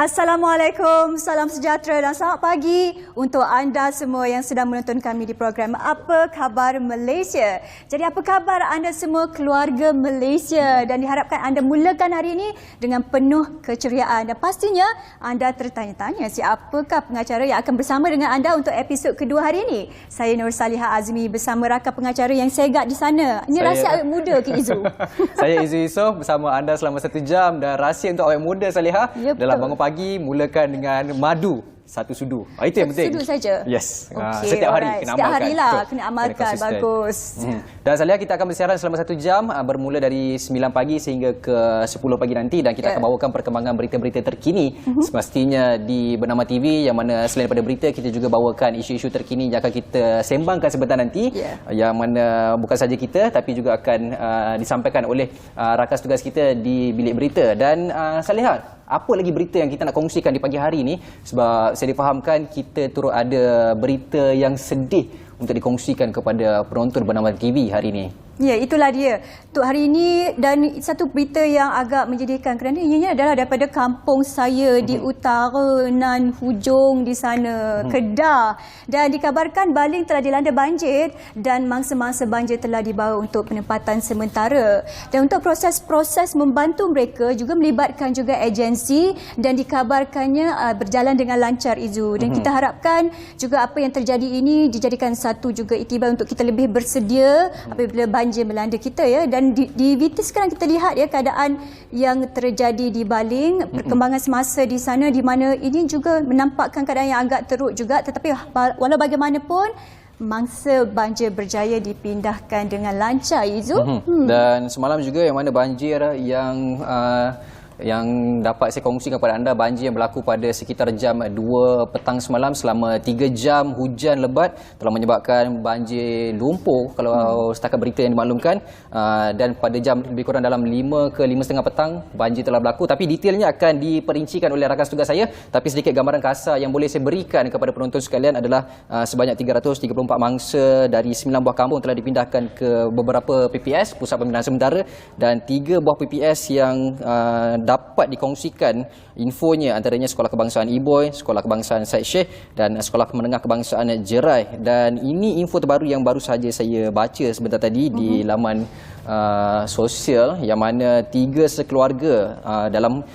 Assalamualaikum, salam sejahtera dan selamat pagi untuk anda semua yang sedang menonton kami di program Apa Khabar Malaysia. Jadi apa khabar anda semua keluarga Malaysia, dan diharapkan anda mulakan hari ini dengan penuh keceriaan. Dan pastinya anda tertanya-tanya siapakah pengacara yang akan bersama dengan anda untuk episod kedua hari ini. Saya Nur Salihah Azmi bersama rakan pengacara yang segak di sana. Ini rahsia awet muda Kik Izu. Saya Izu Yusof bersama anda selama 1 jam, dan rahsia untuk awet muda Salihah dalam bangun pagi mulakan dengan madu 1 sudu. Itu yang penting. Sudu saja? Yes. Okay, setiap hari kena amalkan. Setiap hari lah kena amalkan. Bagus. Dan Salihah, kita akan bersiaran selama 1 jam bermula dari 9 pagi sehingga ke 10 pagi nanti, dan kita akan bawakan perkembangan berita-berita terkini semestinya di Bernama TV, yang mana selain daripada berita kita juga bawakan isu-isu terkini yang akan kita sembangkan sebentar nanti, yang mana bukan saja kita tapi juga akan disampaikan oleh rakan tugas kita di bilik berita. Dan Salihah, apa lagi berita yang kita nak kongsikan di pagi hari ini? Sebab saya difahamkan kita turut ada berita yang sedih untuk dikongsikan kepada penonton Bernama TV hari ini. Ya, itulah dia untuk hari ini. Dan satu berita yang agak menyedihkan kerana ianya adalah daripada kampung saya di utara nan hujung di sana, Kedah. Dan dikabarkan Baling telah dilanda banjir dan mangsa-mangsa banjir telah dibawa untuk penempatan sementara. Dan untuk proses-proses membantu mereka juga melibatkan juga agensi, dan dikabarkannya berjalan dengan lancar, Izu. Dan kita harapkan juga apa yang terjadi ini dijadikan satu juga iktibar untuk kita lebih bersedia apabila banjir melanda kita, ya. Dan di VT sekarang kita lihat ya keadaan yang terjadi di Baling, perkembangan semasa di sana, di mana ini juga menampakkan keadaan yang agak teruk juga, tetapi walau bagaimanapun mangsa banjir berjaya dipindahkan dengan lancar, Izu. Dan semalam juga yang mana banjir yang dapat saya kongsikan kepada anda, banjir yang berlaku pada sekitar jam 2 petang semalam selama 3 jam hujan lebat telah menyebabkan banjir lumpur kalau setakat berita yang dimaklumkan, dan pada jam lebih kurang dalam 5 ke 5.30 petang banjir telah berlaku. Tapi detailnya akan diperincikan oleh rakan tugas saya, tapi sedikit gambaran kasar yang boleh saya berikan kepada penonton sekalian adalah sebanyak 334 mangsa dari 9 buah kampung telah dipindahkan ke beberapa PPS, Pusat Pembinaan Sementara, dan 3 buah PPS yang dapat dikongsikan infonya, antaranya Sekolah Kebangsaan Iboy, Sekolah Kebangsaan Syed Sheikh, dan Sekolah Menengah Kebangsaan Jerai. Dan ini info terbaru yang baru saja saya baca sebentar tadi di laman sosial, yang mana 3 sekeluarga dalam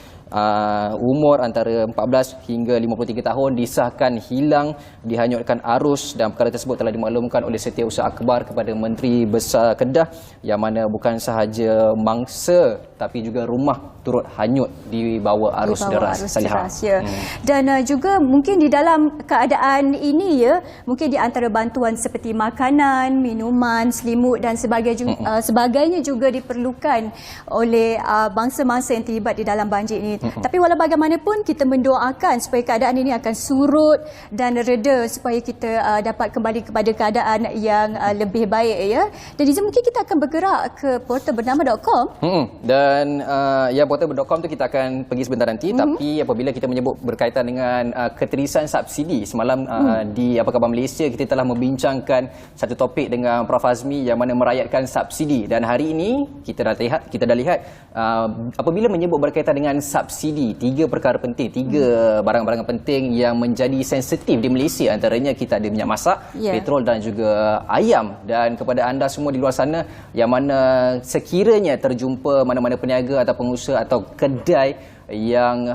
umur antara 14 hingga 53 tahun disahkan hilang dihanyutkan arus, dan perkara tersebut telah dimaklumkan oleh Setiausaha Akhbar kepada Menteri Besar Kedah, yang mana bukan sahaja mangsa tapi juga rumah turut hanyut di bawah arus deras. Dan juga mungkin di dalam keadaan ini, ya, mungkin di antara bantuan seperti makanan, minuman, selimut dan sebagainya juga diperlukan oleh bangsa-bangsa yang terlibat di dalam banjir ini. Tapi walau bagaimanapun kita mendoakan supaya keadaan ini akan surut dan reda, supaya kita dapat kembali kepada keadaan yang lebih baik, ya. Dan mungkin kita akan bergerak ke portal bernama.com. Dan portal.com tu kita akan pergi sebentar nanti. Tapi apabila kita menyebut berkaitan dengan keterisan subsidi, semalam di Apa Khabar Malaysia kita telah membincangkan satu topik dengan Prof Azmi yang mana merakyatkan subsidi. Dan hari ini kita dah lihat apabila menyebut berkaitan dengan subsidi, 3 perkara penting, 3 barang-barang penting yang menjadi sensitif di Malaysia. Antaranya kita ada minyak masak, petrol dan juga ayam. Dan kepada anda semua di luar sana yang mana sekiranya terjumpa mana-mana peniaga atau pengusaha atau kedai yang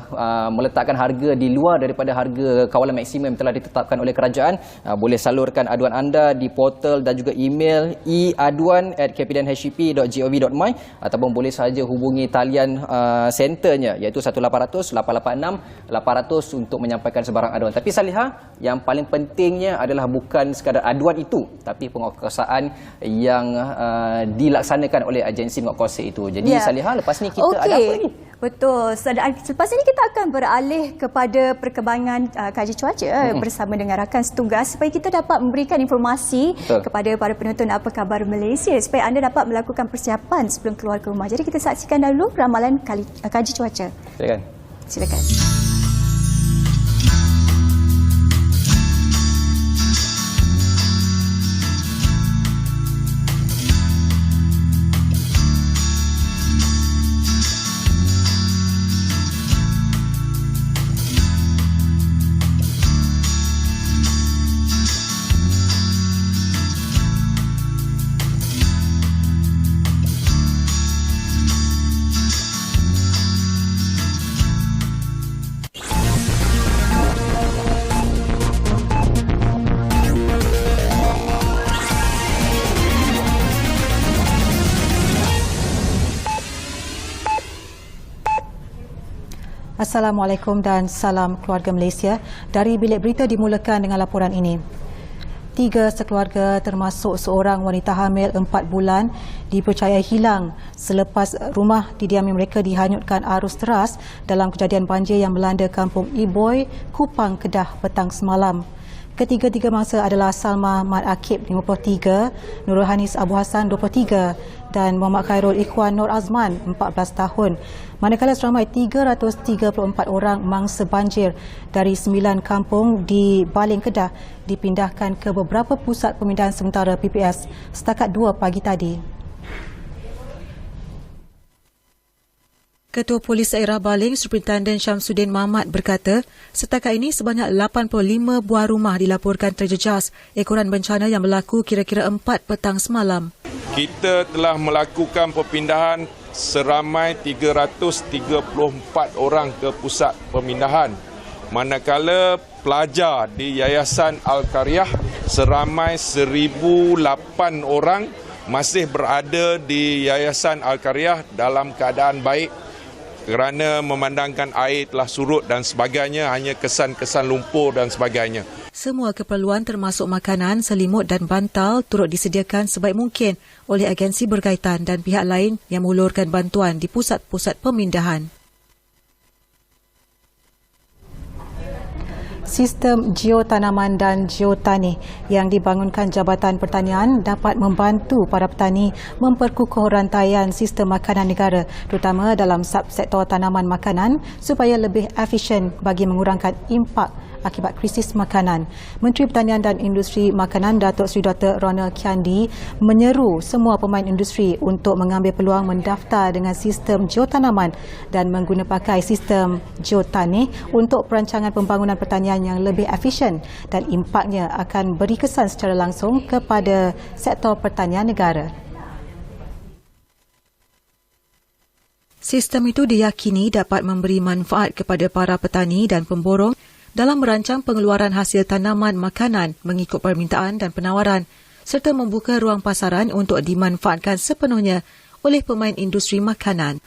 meletakkan harga di luar daripada harga kawalan maksimum yang telah ditetapkan oleh kerajaan, boleh salurkan aduan anda di portal dan juga email eaduan@kpdnhcp.gov.my, ataupun boleh sahaja hubungi talian centernya, iaitu 1800-886-800 untuk menyampaikan sebarang aduan. Tapi Salihah, yang paling pentingnya adalah bukan sekadar aduan itu, tapi penguatkuasaan yang dilaksanakan oleh agensi penguatkuasa itu. Jadi Salihah, lepas ni kita ada apa lagi? Betul. Selepas ini kita akan beralih kepada perkembangan kaji cuaca bersama dengan rakan setugas, supaya kita dapat memberikan informasi kepada para penonton Apa Khabar Malaysia, supaya anda dapat melakukan persiapan sebelum keluar ke rumah. Jadi kita saksikan dahulu ramalan kaji cuaca. Silakan. Assalamualaikum dan salam keluarga Malaysia. Dari Bilik Berita dimulakan dengan laporan ini. 3 sekeluarga termasuk seorang wanita hamil 4 bulan dipercayai hilang selepas rumah didiami mereka dihanyutkan arus deras dalam kejadian banjir yang melanda kampung Iboy, Kupang, Kedah petang semalam. Ketiga-tiga mangsa adalah Salma Mat Akib 53, Nurul Hanis Abu Hassan 23 dan Muhammad Khairul Ikhwan Nur Azman 14 tahun. Manakala seramai 334 orang mangsa banjir dari 9 kampung di Baling Kedah dipindahkan ke beberapa pusat pemindahan sementara PPS setakat 2 pagi tadi. Ketua Polis Daerah Baling, Superintendent Syamsuddin Mamat berkata, setakat ini sebanyak 85 buah rumah dilaporkan terjejas ekoran bencana yang berlaku kira-kira 4 petang semalam. Kita telah melakukan perpindahan seramai 334 orang ke pusat pemindahan. Manakala pelajar di Yayasan Al-Qaryah seramai 1,008 orang masih berada di Yayasan Al-Qaryah dalam keadaan baik kerana memandangkan air telah surut dan sebagainya, hanya kesan-kesan lumpur dan sebagainya. Semua keperluan termasuk makanan, selimut dan bantal turut disediakan sebaik mungkin oleh agensi berkaitan dan pihak lain yang mengulurkan bantuan di pusat-pusat pemindahan. Sistem geotanaman dan geotani yang dibangunkan Jabatan Pertanian dapat membantu para petani memperkukuh rantaian sistem makanan negara, terutama dalam subsektor tanaman makanan supaya lebih efisien bagi mengurangkan impak akibat krisis makanan. Menteri Pertanian dan Industri Makanan Datuk Seri Dr. Ronald Kiandi menyeru semua pemain industri untuk mengambil peluang mendaftar dengan sistem geotanaman dan mengguna pakai sistem geotani untuk perancangan pembangunan pertanian yang lebih efisien dan impaknya akan beri kesan secara langsung kepada sektor pertanian negara. Sistem itu diyakini dapat memberi manfaat kepada para petani dan pemborong dalam merancang pengeluaran hasil tanaman makanan mengikut permintaan dan penawaran serta membuka ruang pasaran untuk dimanfaatkan sepenuhnya oleh pemain industri makanan.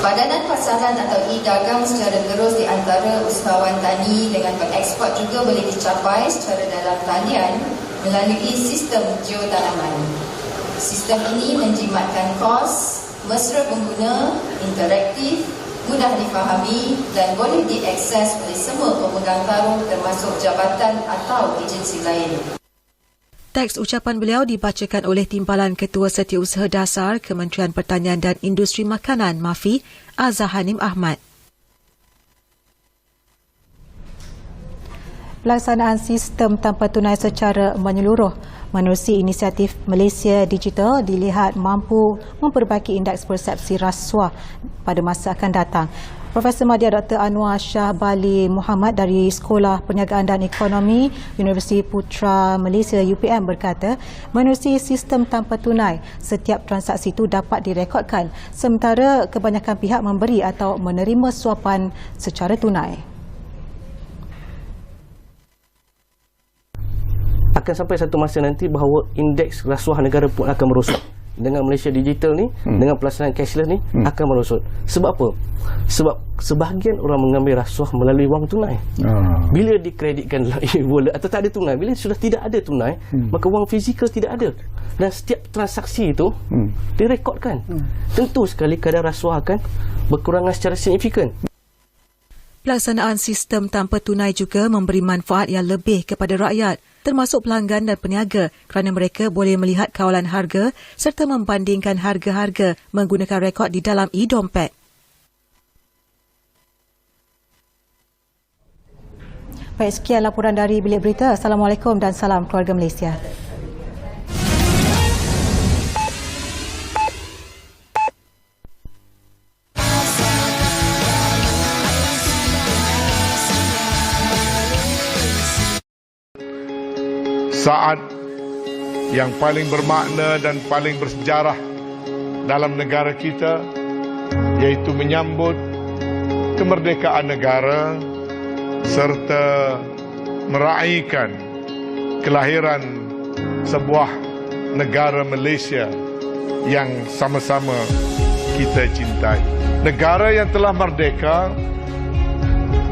Padanan pasaran atau e-dagang secara terus di antara usahawan tani dengan pengeksport juga boleh dicapai secara dalam talian melalui sistem geotanaman. Sistem ini menjimatkan kos, mesra pengguna, interaktif, mudah difahami dan boleh diakses oleh semua pemegang taruh termasuk jabatan atau agensi lain. Teks ucapan beliau dibacakan oleh Timbalan Ketua Setiausaha Dasar Kementerian Pertanian dan Industri Makanan MAFI, Azhar Hanim Ahmad. Pelaksanaan sistem tanpa tunai secara menyeluruh menerusi inisiatif Malaysia Digital dilihat mampu memperbaiki indeks persepsi rasuah pada masa akan datang. Profesor Madya Dr. Anwar Shah Bali Muhammad dari Sekolah Perniagaan dan Ekonomi Universiti Putra Malaysia UPM berkata, menerusi sistem tanpa tunai, setiap transaksi itu dapat direkodkan sementara kebanyakan pihak memberi atau menerima suapan secara tunai. Akan sampai satu masa nanti bahawa indeks rasuah negara pun akan merosot. Dengan Malaysia Digital ni, dengan pelaksanaan cashless ni akan merosot. Sebab apa? Sebab sebahagian orang mengambil rasuah melalui wang tunai. Bila dikreditkan dalam e-wallet atau tak ada tunai, bila sudah tidak ada tunai, maka wang fizikal tidak ada. Dan setiap transaksi itu direkodkan. Tentu sekali kadar rasuah akan berkurangan secara signifikan. Pelaksanaan sistem tanpa tunai juga memberi manfaat yang lebih kepada rakyat, termasuk pelanggan dan peniaga kerana mereka boleh melihat kawalan harga serta membandingkan harga-harga menggunakan rekod di dalam e-dompet. Baik, sekian laporan dari Bilik Berita. Assalamualaikum dan salam keluarga Malaysia. Saat yang paling bermakna dan paling bersejarah dalam negara kita, iaitu menyambut kemerdekaan negara serta meraihkan kelahiran sebuah negara Malaysia yang sama-sama kita cintai. Negara yang telah merdeka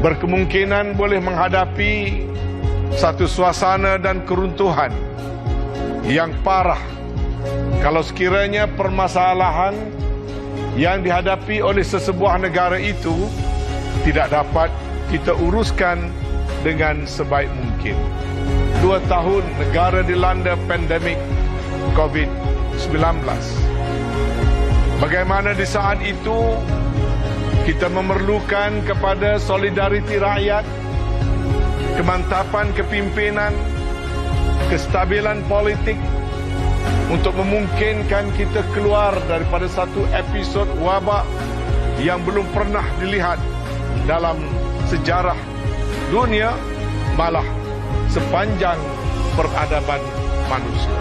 berkemungkinan boleh menghadapi satu suasana dan keruntuhan yang parah kalau sekiranya permasalahan yang dihadapi oleh sesebuah negara itu tidak dapat kita uruskan dengan sebaik mungkin. 2 tahun negara dilanda pandemik COVID-19. Bagaimana di saat itu kita memerlukan kepada solidariti rakyat, kemantapan kepimpinan, kestabilan politik untuk memungkinkan kita keluar daripada satu episod wabak yang belum pernah dilihat dalam sejarah dunia, malah sepanjang peradaban manusia.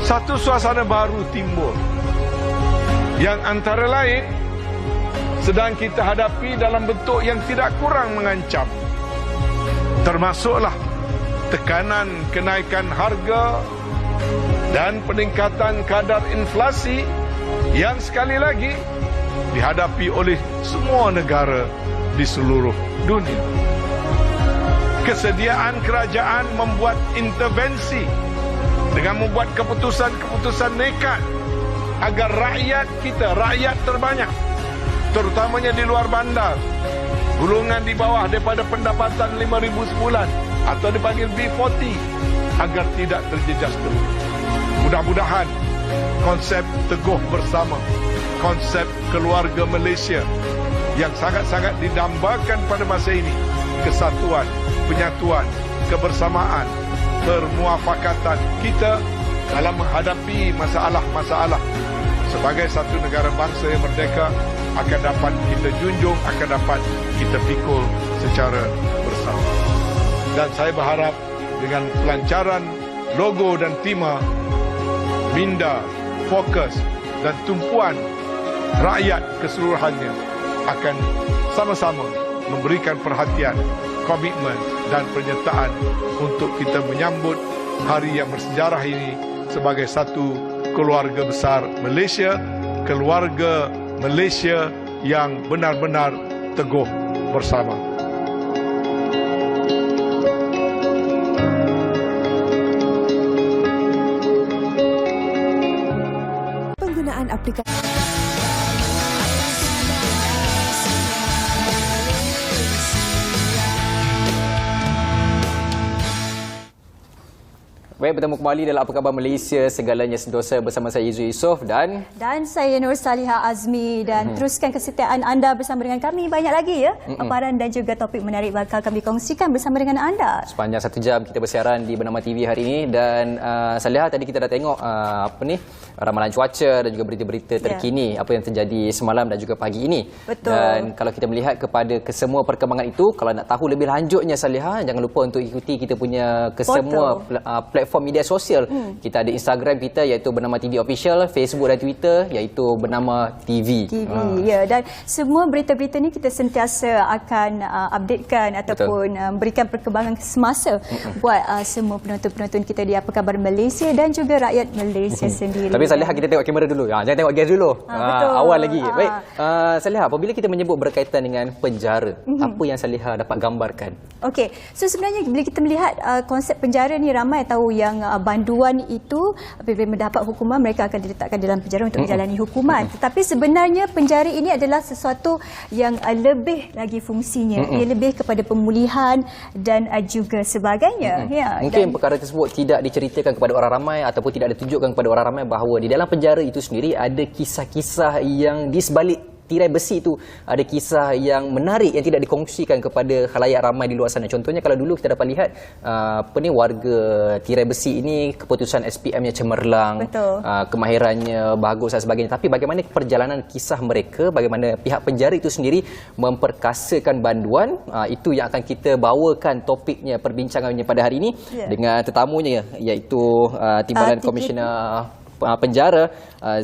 Satu suasana baru timbul yang antara lain sedang kita hadapi dalam bentuk yang tidak kurang mengancam, termasuklah tekanan kenaikan harga dan peningkatan kadar inflasi yang sekali lagi dihadapi oleh semua negara di seluruh dunia. Kesediaan kerajaan membuat intervensi dengan membuat keputusan-keputusan nekat agar rakyat kita, rakyat terbanyak, terutamanya di luar bandar, golongan di bawah daripada pendapatan 5,000 sebulan atau dipanggil B40, agar tidak terjejas terus. Mudah-mudahan konsep teguh bersama, konsep keluarga Malaysia yang sangat-sangat didambakan pada masa ini, kesatuan, penyatuan, kebersamaan, permuafakatan kita dalam menghadapi masalah-masalah sebagai satu negara bangsa yang merdeka akan dapat kita junjung, akan dapat kita pikul secara bersama. Dan saya berharap dengan pelancaran logo dan tema minda, fokus dan tumpuan rakyat keseluruhannya akan sama-sama memberikan perhatian, komitmen dan penyertaan untuk kita menyambut hari yang bersejarah ini sebagai satu keluarga besar Malaysia, keluarga Malaysia yang benar-benar teguh bersama. Penggunaan aplikasi Baik, bertemu kembali dalam Apa Khabar Malaysia, segalanya sentosa bersama saya Izzuel Yusof dan saya Nur Salihah Azmi, dan teruskan kesetiaan anda bersama dengan kami. Banyak lagi ya paparan dan juga topik menarik bakal kami kongsikan bersama dengan anda. Sepanjang 1 jam kita bersiaran di Bernama TV hari ini, dan Salihah, tadi kita dah tengok ramalan cuaca dan juga berita-berita terkini apa yang terjadi semalam dan juga pagi ini. Betul. Dan kalau kita melihat kepada kesemua perkembangan itu, kalau nak tahu lebih lanjutnya Salihah, jangan lupa untuk ikuti kita punya kesemua platform media sosial. Kita ada Instagram kita iaitu Bernama TV Official, Facebook dan Twitter iaitu Bernama TV. Ya, dan semua berita-berita ni kita sentiasa akan updatekan ataupun berikan perkembangan semasa buat semua penonton-penonton kita di Apa Khabar Malaysia dan juga rakyat Malaysia sendiri. Tapi Salihah, kita tengok kamera dulu. Jangan tengok guest dulu. Betul. Awal lagi. Baik. Salihah, apabila kita menyebut berkaitan dengan penjara, apa yang Salihah dapat gambarkan? Okey. So sebenarnya bila kita melihat konsep penjara ni, ramai tahu yang banduan itu apabila mendapat hukuman mereka akan diletakkan dalam penjara untuk menjalani hukuman. Tetapi sebenarnya penjara ini adalah sesuatu yang lebih lagi fungsinya. Ia lebih kepada pemulihan dan juga sebagainya. Ya, mungkin perkara tersebut tidak diceritakan kepada orang ramai ataupun tidak ditunjukkan kepada orang ramai bahawa di dalam penjara itu sendiri ada kisah-kisah yang di sebalik tirai besi itu, ada kisah yang menarik yang tidak dikongsikan kepada khalayak ramai di luar sana. Contohnya kalau dulu kita dapat lihat warga tirai besi ini keputusan SPM-nya cemerlang, kemahirannya bagus dan sebagainya. Tapi bagaimana perjalanan kisah mereka, bagaimana pihak penjara itu sendiri memperkasakan banduan, itu yang akan kita bawakan topiknya, perbincangannya pada hari ini dengan tetamunya iaitu Timbalan Komisioner Penjara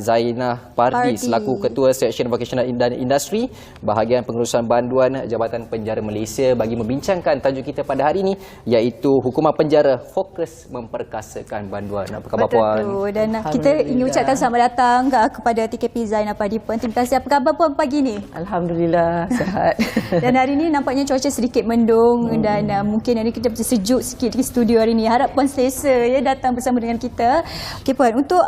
Zainah Pardi selaku Ketua Seksyen Vocational dan Industri Bahagian Pengurusan Banduan Jabatan Penjara Malaysia bagi membincangkan tajuk kita pada hari ini iaitu hukuman penjara fokus memperkasakan banduan. Apa khabar Puan? Betul. Dan kita ingin ucapkan selamat datang kepada TKP Zainah Pardi Puan. Terima kasih. Apa khabar Puan pagi ni? Alhamdulillah sihat. Dan hari ini nampaknya cuaca sedikit mendung dan mungkin hari ini kita sejuk sikit di studio hari ini. Harap Puan selesa ya datang bersama dengan kita. Okey Puan, untuk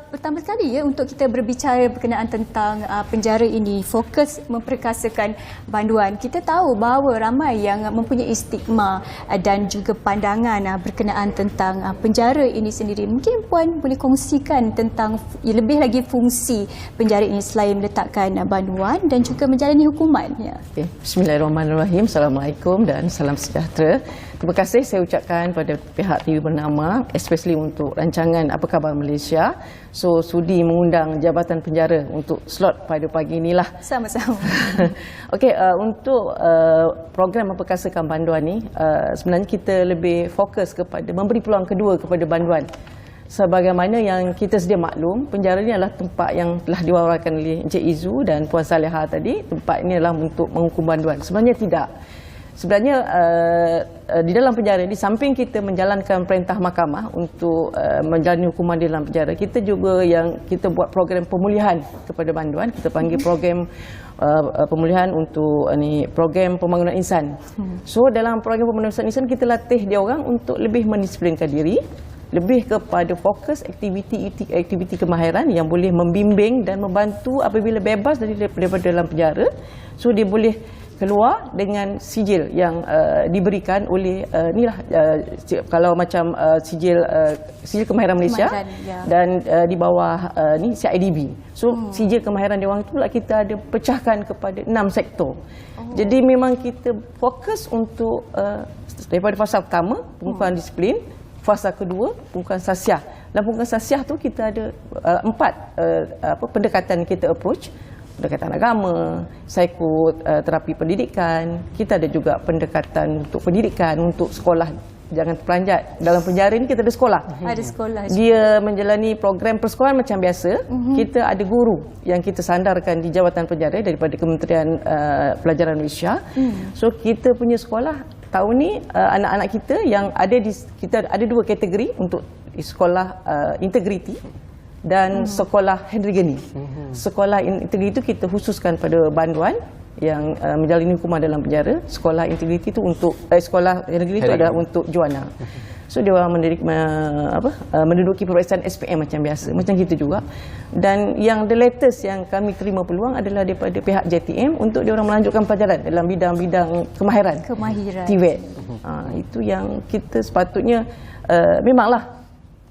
pertama kali ya untuk kita berbicara berkenaan tentang penjara ini fokus memperkasakan banduan. Kita tahu bahawa ramai yang mempunyai stigma dan juga pandangan berkenaan tentang penjara ini sendiri. Mungkin Puan boleh kongsikan tentang lebih lagi fungsi penjara ini selain meletakkan banduan dan juga menjalani hukuman. Ya. Okay. Bismillahirrahmanirrahim. Assalamualaikum dan salam sejahtera. Terima kasih saya ucapkan pada pihak TV Bernama, especially untuk rancangan Apa Khabar Malaysia. So, sudi mengundang Jabatan Penjara untuk slot pada pagi inilah. Sama-sama. Okey, untuk program memperkasakan banduan ni, sebenarnya kita lebih fokus kepada memberi peluang kedua kepada banduan. Sebagaimana yang kita sedia maklum, penjara ini adalah tempat yang telah diwawarkan oleh Encik Izu dan Puan Saleha tadi. Tempat ini adalah untuk menghukum banduan. Sebenarnya tidak. Sebenarnya di dalam penjara, di samping kita menjalankan perintah mahkamah untuk menjalani hukuman di dalam penjara, kita juga kita buat program pemulihan kepada banduan. Kita panggil program pemulihan untuk program pembangunan insan. So dalam program pembangunan insan kita latih dia orang untuk lebih mendisiplinkan diri, lebih kepada fokus aktiviti kemahiran yang boleh membimbing dan membantu apabila bebas daripada dalam penjara. So dia boleh keluar dengan sijil yang diberikan oleh kalau macam sijil kemahiran Malaysia dan di bawah ni CIDB. So sijil kemahiran dia orang itu pula kita ada pecahkan kepada 6 sektor. Jadi memang kita fokus untuk daripada fasa pertama pengukuran disiplin, fasa kedua pengukuran sasiah. Dalam pengukuran sasiah tu kita ada 4 pendekatan kita approach. Pendekatan agama, psikoterapi pendidikan. Kita ada juga pendekatan untuk pendidikan, untuk sekolah jangan terperanjat. Dalam penjara ni kita ada sekolah. Ada sekolah. Dia menjalani program persekolahan macam biasa. Kita ada guru yang kita sandarkan di Jabatan Penjara daripada Kementerian Pelajaran Malaysia. So kita punya sekolah tahun ni anak-anak kita yang ada kita ada 2 kategori untuk sekolah integriti dan sekolah Henry Geni. Sekolah integriti itu kita khususkan pada banduan yang menjalani hukuman dalam penjara. Sekolah integriti itu untuk sekolah Henry Geni itu adalah untuk juana. So dia orang menduduki peperiksaan SPM macam biasa, macam kita juga. Dan yang the latest yang kami terima peluang adalah daripada pihak JTM untuk dia orang melanjutkan pelajaran dalam bidang-bidang kemahiran. TVET. Itu yang kita sepatutnya memanglah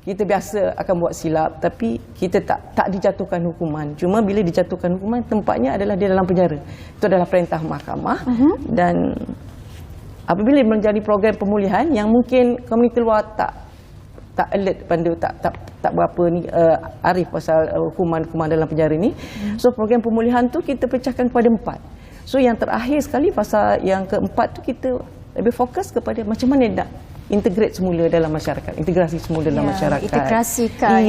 kita biasa akan buat silap, tapi kita tak dijatuhkan hukuman. Cuma bila dijatuhkan hukuman, tempatnya adalah di dalam penjara. Itu adalah perintah mahkamah. Dan apabila menjadi program pemulihan yang mungkin komuniti luar tak alert pada tak berapa arif pasal hukuman dalam penjara ni. So program pemulihan tu kita pecahkan kepada 4. So yang terakhir sekali fasa yang keempat tu kita lebih fokus kepada macam mana nak integrate semula dalam masyarakat, integrasi semula dalam masyarakat. Integrasikan.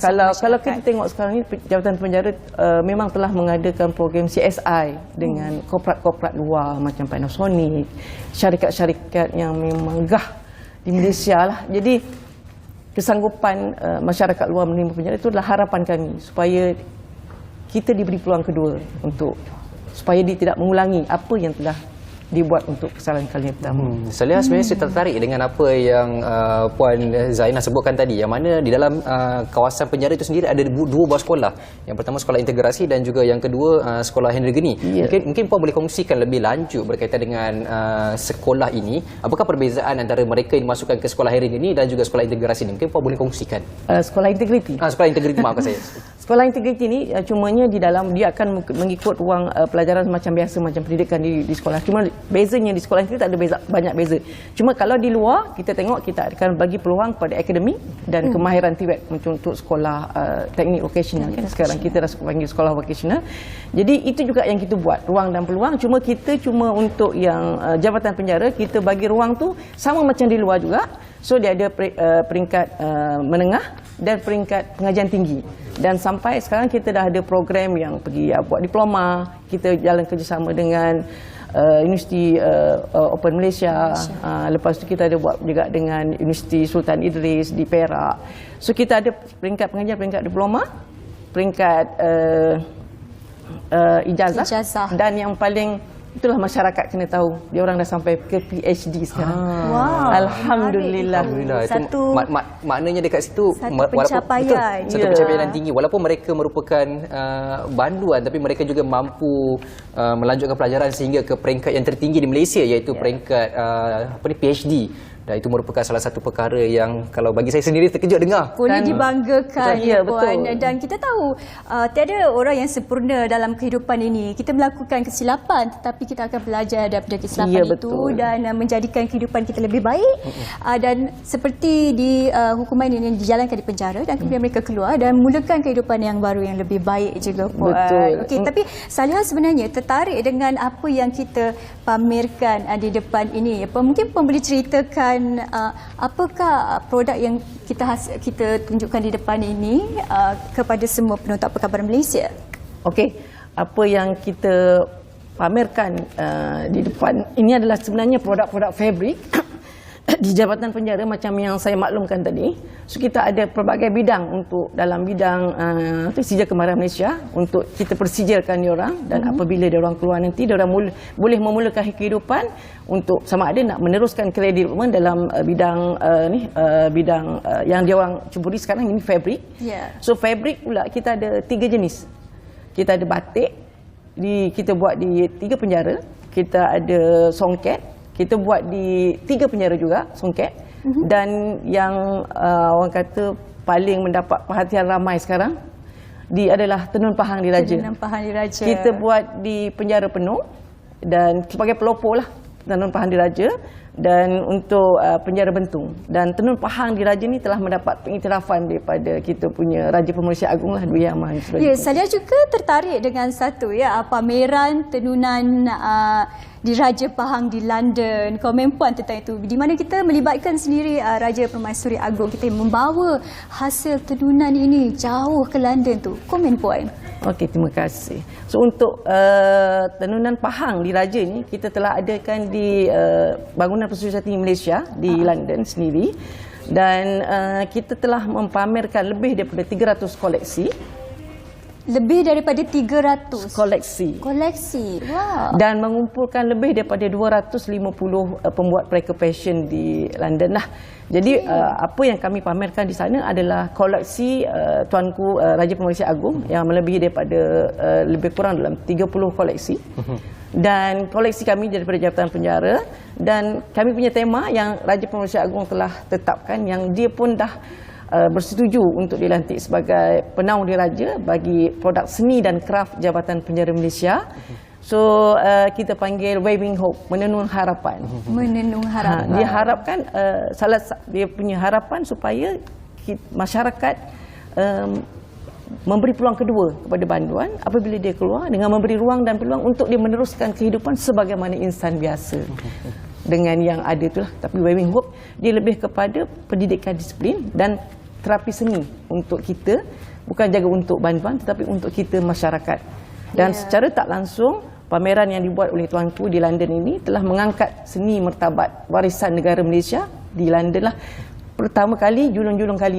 Kalau kita tengok sekarang ni Jabatan Penjara memang telah mengadakan program CSI dengan korporat-korporat luar macam Panasonic, syarikat-syarikat yang memang gah di Malaysia lah. Jadi kesanggupan masyarakat luar menerima penjara itu adalah harapan kami supaya kita diberi peluang kedua untuk supaya dia tidak mengulangi apa yang telah dibuat untuk kesalahan kali yang pertama. Saya sebenarnya saya tertarik dengan apa yang Puan Zainah sebutkan tadi, yang mana di dalam kawasan penjara itu sendiri ada 2 buah sekolah. Yang pertama sekolah integrasi dan juga yang kedua sekolah Henry Geni. Mungkin Puan boleh kongsikan lebih lanjut berkaitan dengan sekolah ini. Apakah perbezaan antara mereka yang dimasukkan ke sekolah Henry Geni dan juga sekolah integrasi ini? Mungkin Puan boleh kongsikan. Sekolah integriti. Sekolah integriti, maafkan saya. Sekolah integriti ni cumanya di dalam dia akan mengikut ruang pelajaran macam biasa, macam pendidikan di sekolah. Cuma bezanya di sekolah integriti tak ada banyak beza. Cuma kalau di luar kita tengok kita akan bagi peluang pada akademik dan kemahiran TVET untuk sekolah teknik vocational kan. Sekarang kita dah panggil sekolah vocational. Jadi itu juga yang kita buat, ruang dan peluang. Cuma untuk yang Jabatan Penjara kita bagi ruang tu sama macam di luar juga. So dia ada peringkat menengah, dan peringkat pengajian tinggi. Dan sampai sekarang kita dah ada program yang pergi buat diploma, kita jalan kerjasama dengan Universiti Open Malaysia. Lepas tu kita ada buat juga dengan Universiti Sultan Idris di Perak. So kita ada peringkat pengajian, peringkat diploma, peringkat ijazah, dan yang paling itulah masyarakat kena tahu dia orang dah sampai ke PhD sekarang. Wow. Alhamdulillah. Satu maknanya dekat situ pencapaian. Satu pencapaian yang tinggi walaupun mereka merupakan banduan, tapi mereka juga mampu melanjutkan pelajaran sehingga ke peringkat yang tertinggi di Malaysia, iaitu peringkat PhD. Dan itu merupakan salah satu perkara yang kalau bagi saya sendiri terkejut dengar. Boleh dibanggakan, ya, Puan. betul. Dan kita tahu tiada orang yang sempurna dalam kehidupan ini. Kita melakukan kesilapan, tetapi kita akan belajar daripada kesilapan Ya, itu betul. dan menjadikan kehidupan kita lebih baik. Dan seperti di hukuman ini dijalankan di penjara dan kemudian mereka keluar dan mulakan kehidupan yang baru yang lebih baik juga, Puan. Betul. Okey, tapi Salihah sebenarnya tertarik dengan apa yang kita pamerkan di depan ini. Mungkin Puan boleh ceritakan apakah produk yang kita tunjukkan di depan ini kepada semua penonton Apa Khabar Malaysia? Okey, apa yang kita pamerkan di depan ini adalah sebenarnya produk-produk fabrik di Jabatan Penjara macam yang saya maklumkan tadi. So kita ada pelbagai bidang untuk dalam bidang persija kemarahan Malaysia untuk kita persijilkan diorang, dan apabila diorang keluar nanti diorang boleh memulakan kehidupan untuk sama ada nak meneruskan career development dalam bidang bidang yang diorang cuburi sekarang ini fabrik. Yeah. So fabrik pula kita ada 3 jenis. Kita ada batik, kita buat di 3 penjara. Kita ada songket, kita buat di 3 penjara juga, songket. Dan yang orang kata paling mendapat perhatian ramai sekarang adalah Tenun Pahang Diraja. Tenun Pahang Diraja. Kita buat di penjara penuh dan sebagai pelopor lah Tenun Pahang Diraja, dan untuk penjara Bentung. Dan Tenun Pahang Diraja ni telah mendapat pengiktirafan daripada kita punya Raja Pemerintah Agong lah, Dwi Yang Maha Diraja. Ya, saya juga tertarik dengan satu pameran tenunan di Raja Pahang di London. Komen Puan tentang itu, di mana kita melibatkan sendiri Raja Permaisuri Agong kita yang membawa hasil tenunan ini jauh ke London tu. Komen Puan. Okey, terima kasih. So untuk tenunan Pahang di Raja ni kita telah adakan di Bangunan Persatuan Tinggi Malaysia di London sendiri, dan kita telah mempamerkan lebih daripada 300 koleksi. Lebih daripada 300 koleksi. Wow. Dan mengumpulkan lebih daripada 250 pembuat pereka fashion di London lah. Jadi apa yang kami pamerkan di sana adalah koleksi Tuanku Raja Pemerintah Agong yang melebihi daripada lebih kurang dalam 30 koleksi. Dan koleksi kami daripada Jabatan Penjara, dan kami punya tema yang Raja Pemerintah Agong telah tetapkan, yang dia pun dah bersetuju untuk dilantik sebagai penaung diraja bagi produk seni dan kraf Jabatan Penjara Malaysia. So kita panggil Waving Hope, menenun harapan. Menenun harapan. Dia harapkan dia punya harapan supaya masyarakat memberi peluang kedua kepada banduan apabila dia keluar, dengan memberi ruang dan peluang untuk dia meneruskan kehidupan sebagaimana insan biasa dengan yang ada itulah. Tapi Waving Hope dia lebih kepada pendidikan disiplin dan terapi seni untuk kita, bukan jaga untuk banduan tetapi untuk kita masyarakat. Dan secara tak langsung pameran yang dibuat oleh tuanku di London ini telah mengangkat seni martabat warisan negara Malaysia di London lah. Pertama kali, julung-julung kali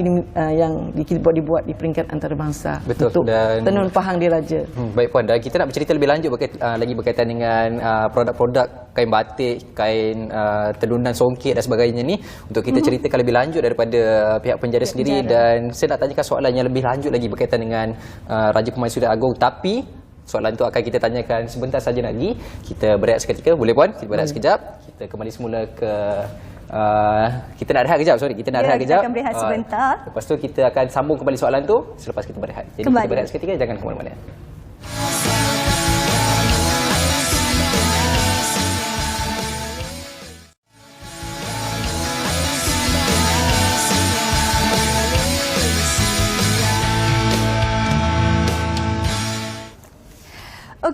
yang dibuat di peringkat antarabangsa. Betul. Untuk Dan Tenun Pahang Diraja. Baik Puan, dan kita nak bercerita lebih lanjut lagi berkaitan dengan produk-produk kain batik, kain tenunan songket dan sebagainya ni, untuk kita ceritakan lebih lanjut daripada pihak penjara sendiri. Dan saya nak tanyakan soalan yang lebih lanjut lagi berkaitan dengan Raja Permaisuri Agong, tapi soalan itu akan kita tanyakan sebentar saja lagi. Kita berehat seketika, boleh Puan? Kita berehat sekejap. Kita kembali semula ke kita nak rehat kejap, kita nak rehat kejap. Kita akan berehat sebentar. Lepas tu kita akan sambung kembali soalan tu selepas kita berehat. Jadi kita berehat seketika, jangan ke mana-mana.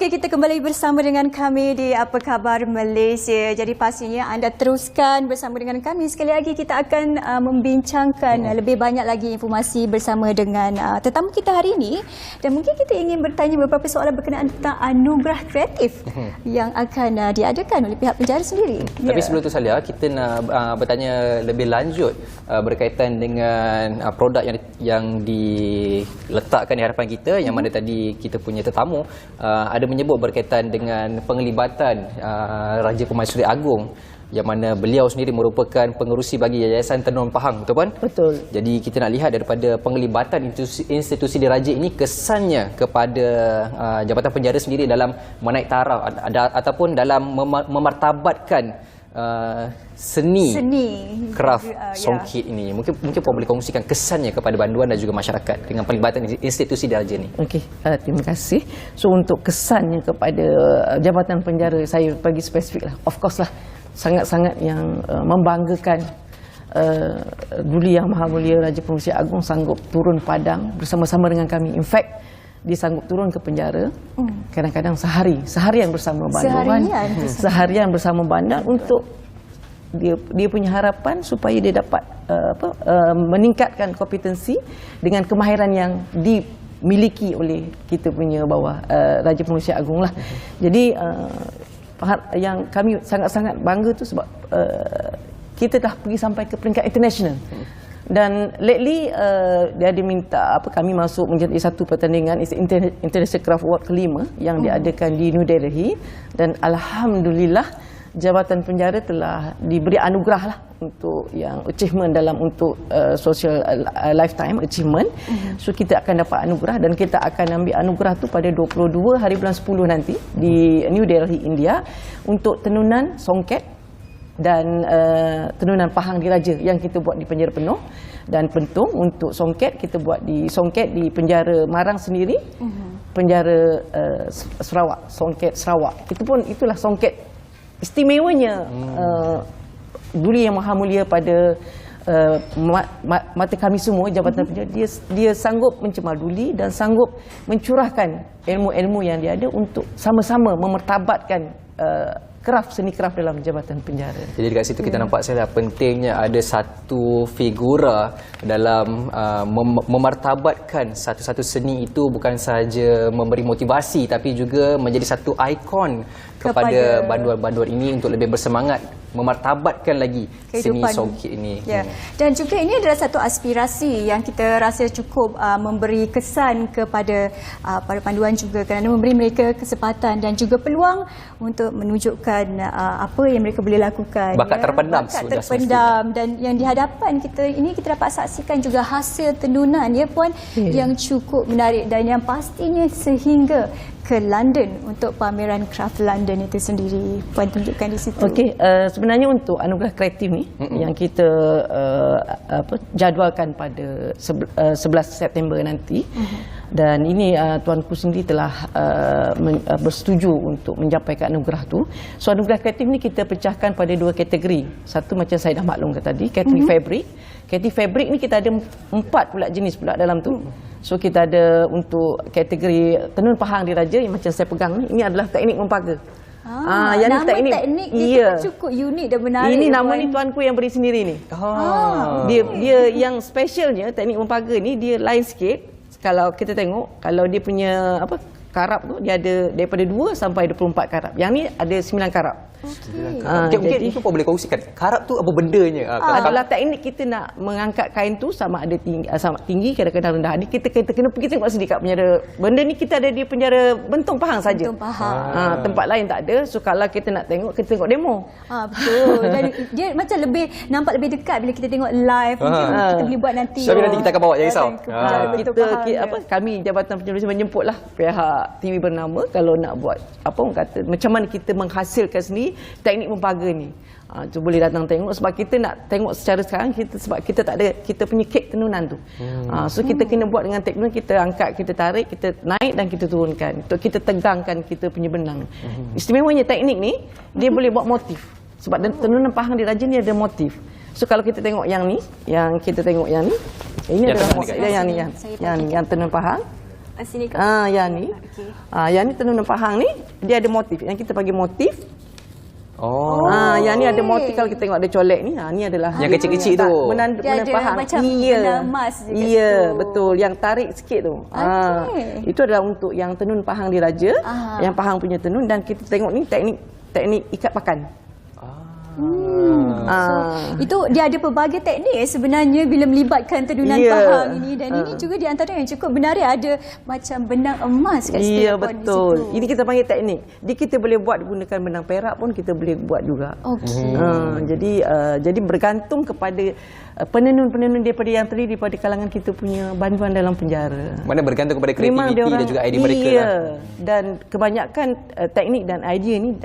Okey, kita kembali bersama dengan kami di Apa Khabar Malaysia. Jadi pastinya anda teruskan bersama dengan kami. Sekali lagi kita akan membincangkan lebih banyak lagi informasi bersama dengan tetamu kita hari ini. Dan mungkin kita ingin bertanya beberapa soalan berkenaan tentang anugerah kreatif yang akan diadakan oleh pihak penjara sendiri. Tapi sebelum itu Salia, kita nak bertanya lebih lanjut berkaitan dengan produk yang diletakkan di hadapan kita, yang mana tadi kita punya tetamu ada menyebut berkaitan dengan penglibatan Raja Pemaisuri Agong, yang mana beliau sendiri merupakan pengerusi bagi Yayasan Tenun Pahang, betul kan? Betul. Jadi kita nak lihat daripada penglibatan institusi diraja ini, kesannya kepada Jabatan Penjara sendiri dalam menaik taraf ataupun dalam memartabatkan seni kraft songket ini. Mungkin Puan boleh kongsikan kesannya kepada banduan dan juga masyarakat dengan pelibatan institusi diraja ini. Okey, terima kasih. So untuk kesannya kepada Jabatan Penjara, saya bagi spesifik lah. Of course lah, sangat-sangat yang membanggakan. Duli Yang Maha Mulia Raja Pengerusi Agong sanggup turun padang bersama-sama dengan kami. In fact, dia sanggup turun ke penjara kadang-kadang seharian bersama banduan, seharian bersama bandan untuk dia punya harapan supaya dia dapat meningkatkan kompetensi dengan kemahiran yang dimiliki oleh kita punya bawah Raja Pengerusi Agong lah. Jadi yang kami sangat-sangat bangga tu sebab kita dah pergi sampai ke peringkat international. Dan lately dia diminta kami masuk menjadi satu pertandingan International Craft Award kelima yang diadakan di New Delhi, dan alhamdulillah Jabatan Penjara telah diberi anugerah lah untuk yang achievement dalam untuk social lifetime achievement. So kita akan dapat anugerah dan kita akan ambil anugerah tu pada 22 hari bulan 10 nanti di New Delhi, India, untuk tenunan songket dan tenunan Pahang Diraja yang kita buat di penjara penuh, dan pentung untuk songket kita buat di penjara Marang sendiri, penjara Sarawak, songket Sarawak. Itu pun itulah songket istimewanya Duli Yang Maha Mulia pada mata kami semua Jabatan Penjara. Dia sanggup mencemal duli dan sanggup mencurahkan ilmu-ilmu yang dia ada untuk sama-sama memertabatkan seni kraft dalam Jabatan Penjara. Jadi dekat situ kita nampak saya pentingnya ada satu figura dalam memartabatkan satu-satu seni itu, bukan sahaja memberi motivasi tapi juga menjadi satu ikon kepada banduan-banduan ini untuk lebih bersemangat memartabatkan lagi seni songket ini. Ya. Dan juga ini adalah satu aspirasi yang kita rasa cukup memberi kesan kepada para panduan juga, kerana memberi mereka kesempatan dan juga peluang untuk menunjukkan apa yang mereka boleh lakukan. Bakat terpendam sudah terpendam, dan yang di hadapan kita ini kita dapat saksikan juga hasil tenunan Puan yang cukup menarik, dan yang pastinya sehingga ke London untuk pameran Craft London itu sendiri. Puan tunjukkan di situ. Okey, sebenarnya untuk anugerah kreatif ni yang kita jadualkan pada 11 September nanti. Dan ini tuanku sendiri telah bersetuju untuk menyampaikan anugerah tu. So anugerah kreatif ni kita pecahkan pada dua kategori. Satu macam saya dah maklumkan tadi, kategori fabric. Kategori fabric ni kita ada 4 pula jenis pula dalam tu. So kita ada untuk kategori tenun Pahang Diraja yang macam saya pegang ni, ini adalah teknik mempaga. Yang nama teknik dia cukup unik dan menarik. Ini nama ni tuanku yang beri sendiri ni. Dia yang specialnya teknik mempaga ni dia lain sikit. Kalau kita tengok, kalau dia punya karab tu dia ada daripada 2 sampai 24 karab. Yang ni ada 9 karab. Mungkin itu pun boleh kongsikan. Karab tu apa bendanya? Adalah teknik kita nak mengangkat kain tu sama ada tinggi kadang-kadang rendah. Ni kita kena pergi tengok sendiri kat penjara. Benda ni kita ada di penjara Bentong Pahang saja. Bentong Pahang. Tempat lain tak ada. So kalau kita nak tengok, kita tengok demo. Betul. Dan dia macam nampak lebih dekat bila kita tengok live. Mungkin kita boleh buat nanti. So nanti kita akan bawa, jangan risau. Kami Jabatan Penjara menjemputlah pihak TV bernama kalau nak buat orang kata macam mana kita menghasilkan sendiri teknik mempaga ni. Boleh datang tengok, sebab kita nak tengok secara sekarang sebab kita tak ada kita punya kek tenunan tu. So kita kena buat dengan teknik, kita angkat, kita tarik, kita naik dan kita turunkan untuk kita tegangkan kita punya benang. Istimewanya teknik ni dia boleh buat motif. Sebab tenunan Pahang Diraja ni ada motif. So kalau kita tengok yang ni, yang kita tengok yang ni, ini adalah yang ni yang tenun Pahang. Sini ke. Yang ni. Yang ni tenun Pahang ni dia ada motif. Yang kita panggil motif. Yang ni ada motif. Kalau kita tengok ada colek ni, ni adalah yang kecil-kecil tu. Benang Pahang. Macam benang emas dekat situ. situ. Betul. Yang tarik sikit tu. Itu adalah untuk yang tenun Pahang diraja, yang Pahang punya tenun, dan kita tengok ni teknik ikat pakan. So, itu dia ada pelbagai teknik sebenarnya bila melibatkan tenunan Pahang ini, dan ini juga di antara yang cukup menarik, ada macam benang emas kat situ. Ya, betul. Ini kita panggil teknik. Jadi kita boleh buat gunakan benang perak pun kita boleh buat juga. Jadi bergantung kepada penenun-penenun daripada yang terdiri daripada kalangan kita punya banduan dalam penjara. Mana bergantung kepada kreativiti dan juga idea mereka lah. Dan kebanyakan teknik dan idea ni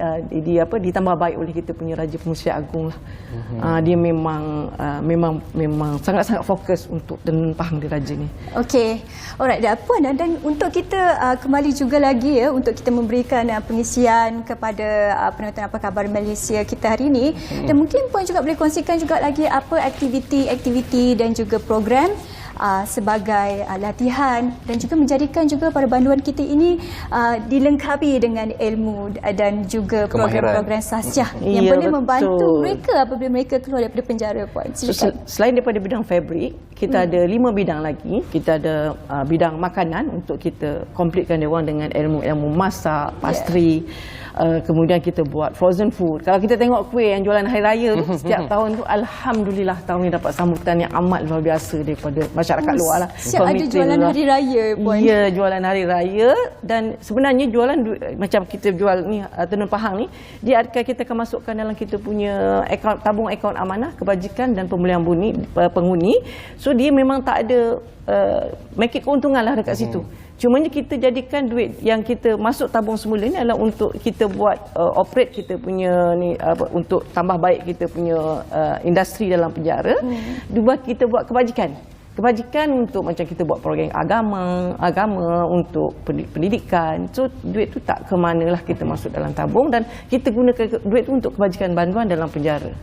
ditambah baik oleh kita punya Raja Pengusias Agung lah. Dia memang sangat-sangat fokus untuk tenun Pahang diraja ni. Okey. Alright, Puan, dan untuk kita kembali juga lagi untuk kita memberikan pengisian kepada penonton Apa Khabar Malaysia kita hari ini, dan mungkin Puan juga boleh kongsikan juga lagi apa aktiviti dan juga program sebagai latihan, dan juga menjadikan juga para banduan kita ini dilengkapi dengan ilmu dan juga program-program sahsiah yang boleh membantu mereka apabila mereka keluar daripada penjara, Puan. Selain daripada bidang fabrik, kita ada 5 bidang lagi. Kita ada bidang makanan untuk kita komplitkan dia orang dengan ilmu masak, pastry. Kemudian kita buat frozen food. Kalau kita tengok kuih yang jualan hari raya tu, setiap tahun tu, alhamdulillah tahun ni dapat sambutan yang amat luar biasa daripada masyarakat luar lah. Siap ada jualan hari raya, Puan. Ya, jualan hari raya. Dan sebenarnya jualan macam kita jual ni tenun Pahang ni, dia kita akan masukkan dalam kita punya tabung akaun amanah kebajikan dan pemulihan penghuni. So dia memang tak ada make keuntungan lah dekat situ. Cumanya kita jadikan duit yang kita masuk tabung semula ni adalah untuk kita buat operate kita punya ni, untuk tambah baik kita punya industri dalam penjara. Dua, kita buat kebajikan untuk macam kita buat program agama untuk pendidikan. So duit tu tak ke manalah kita masuk dalam tabung, dan kita gunakan duit tu untuk kebajikan bantuan dalam penjara.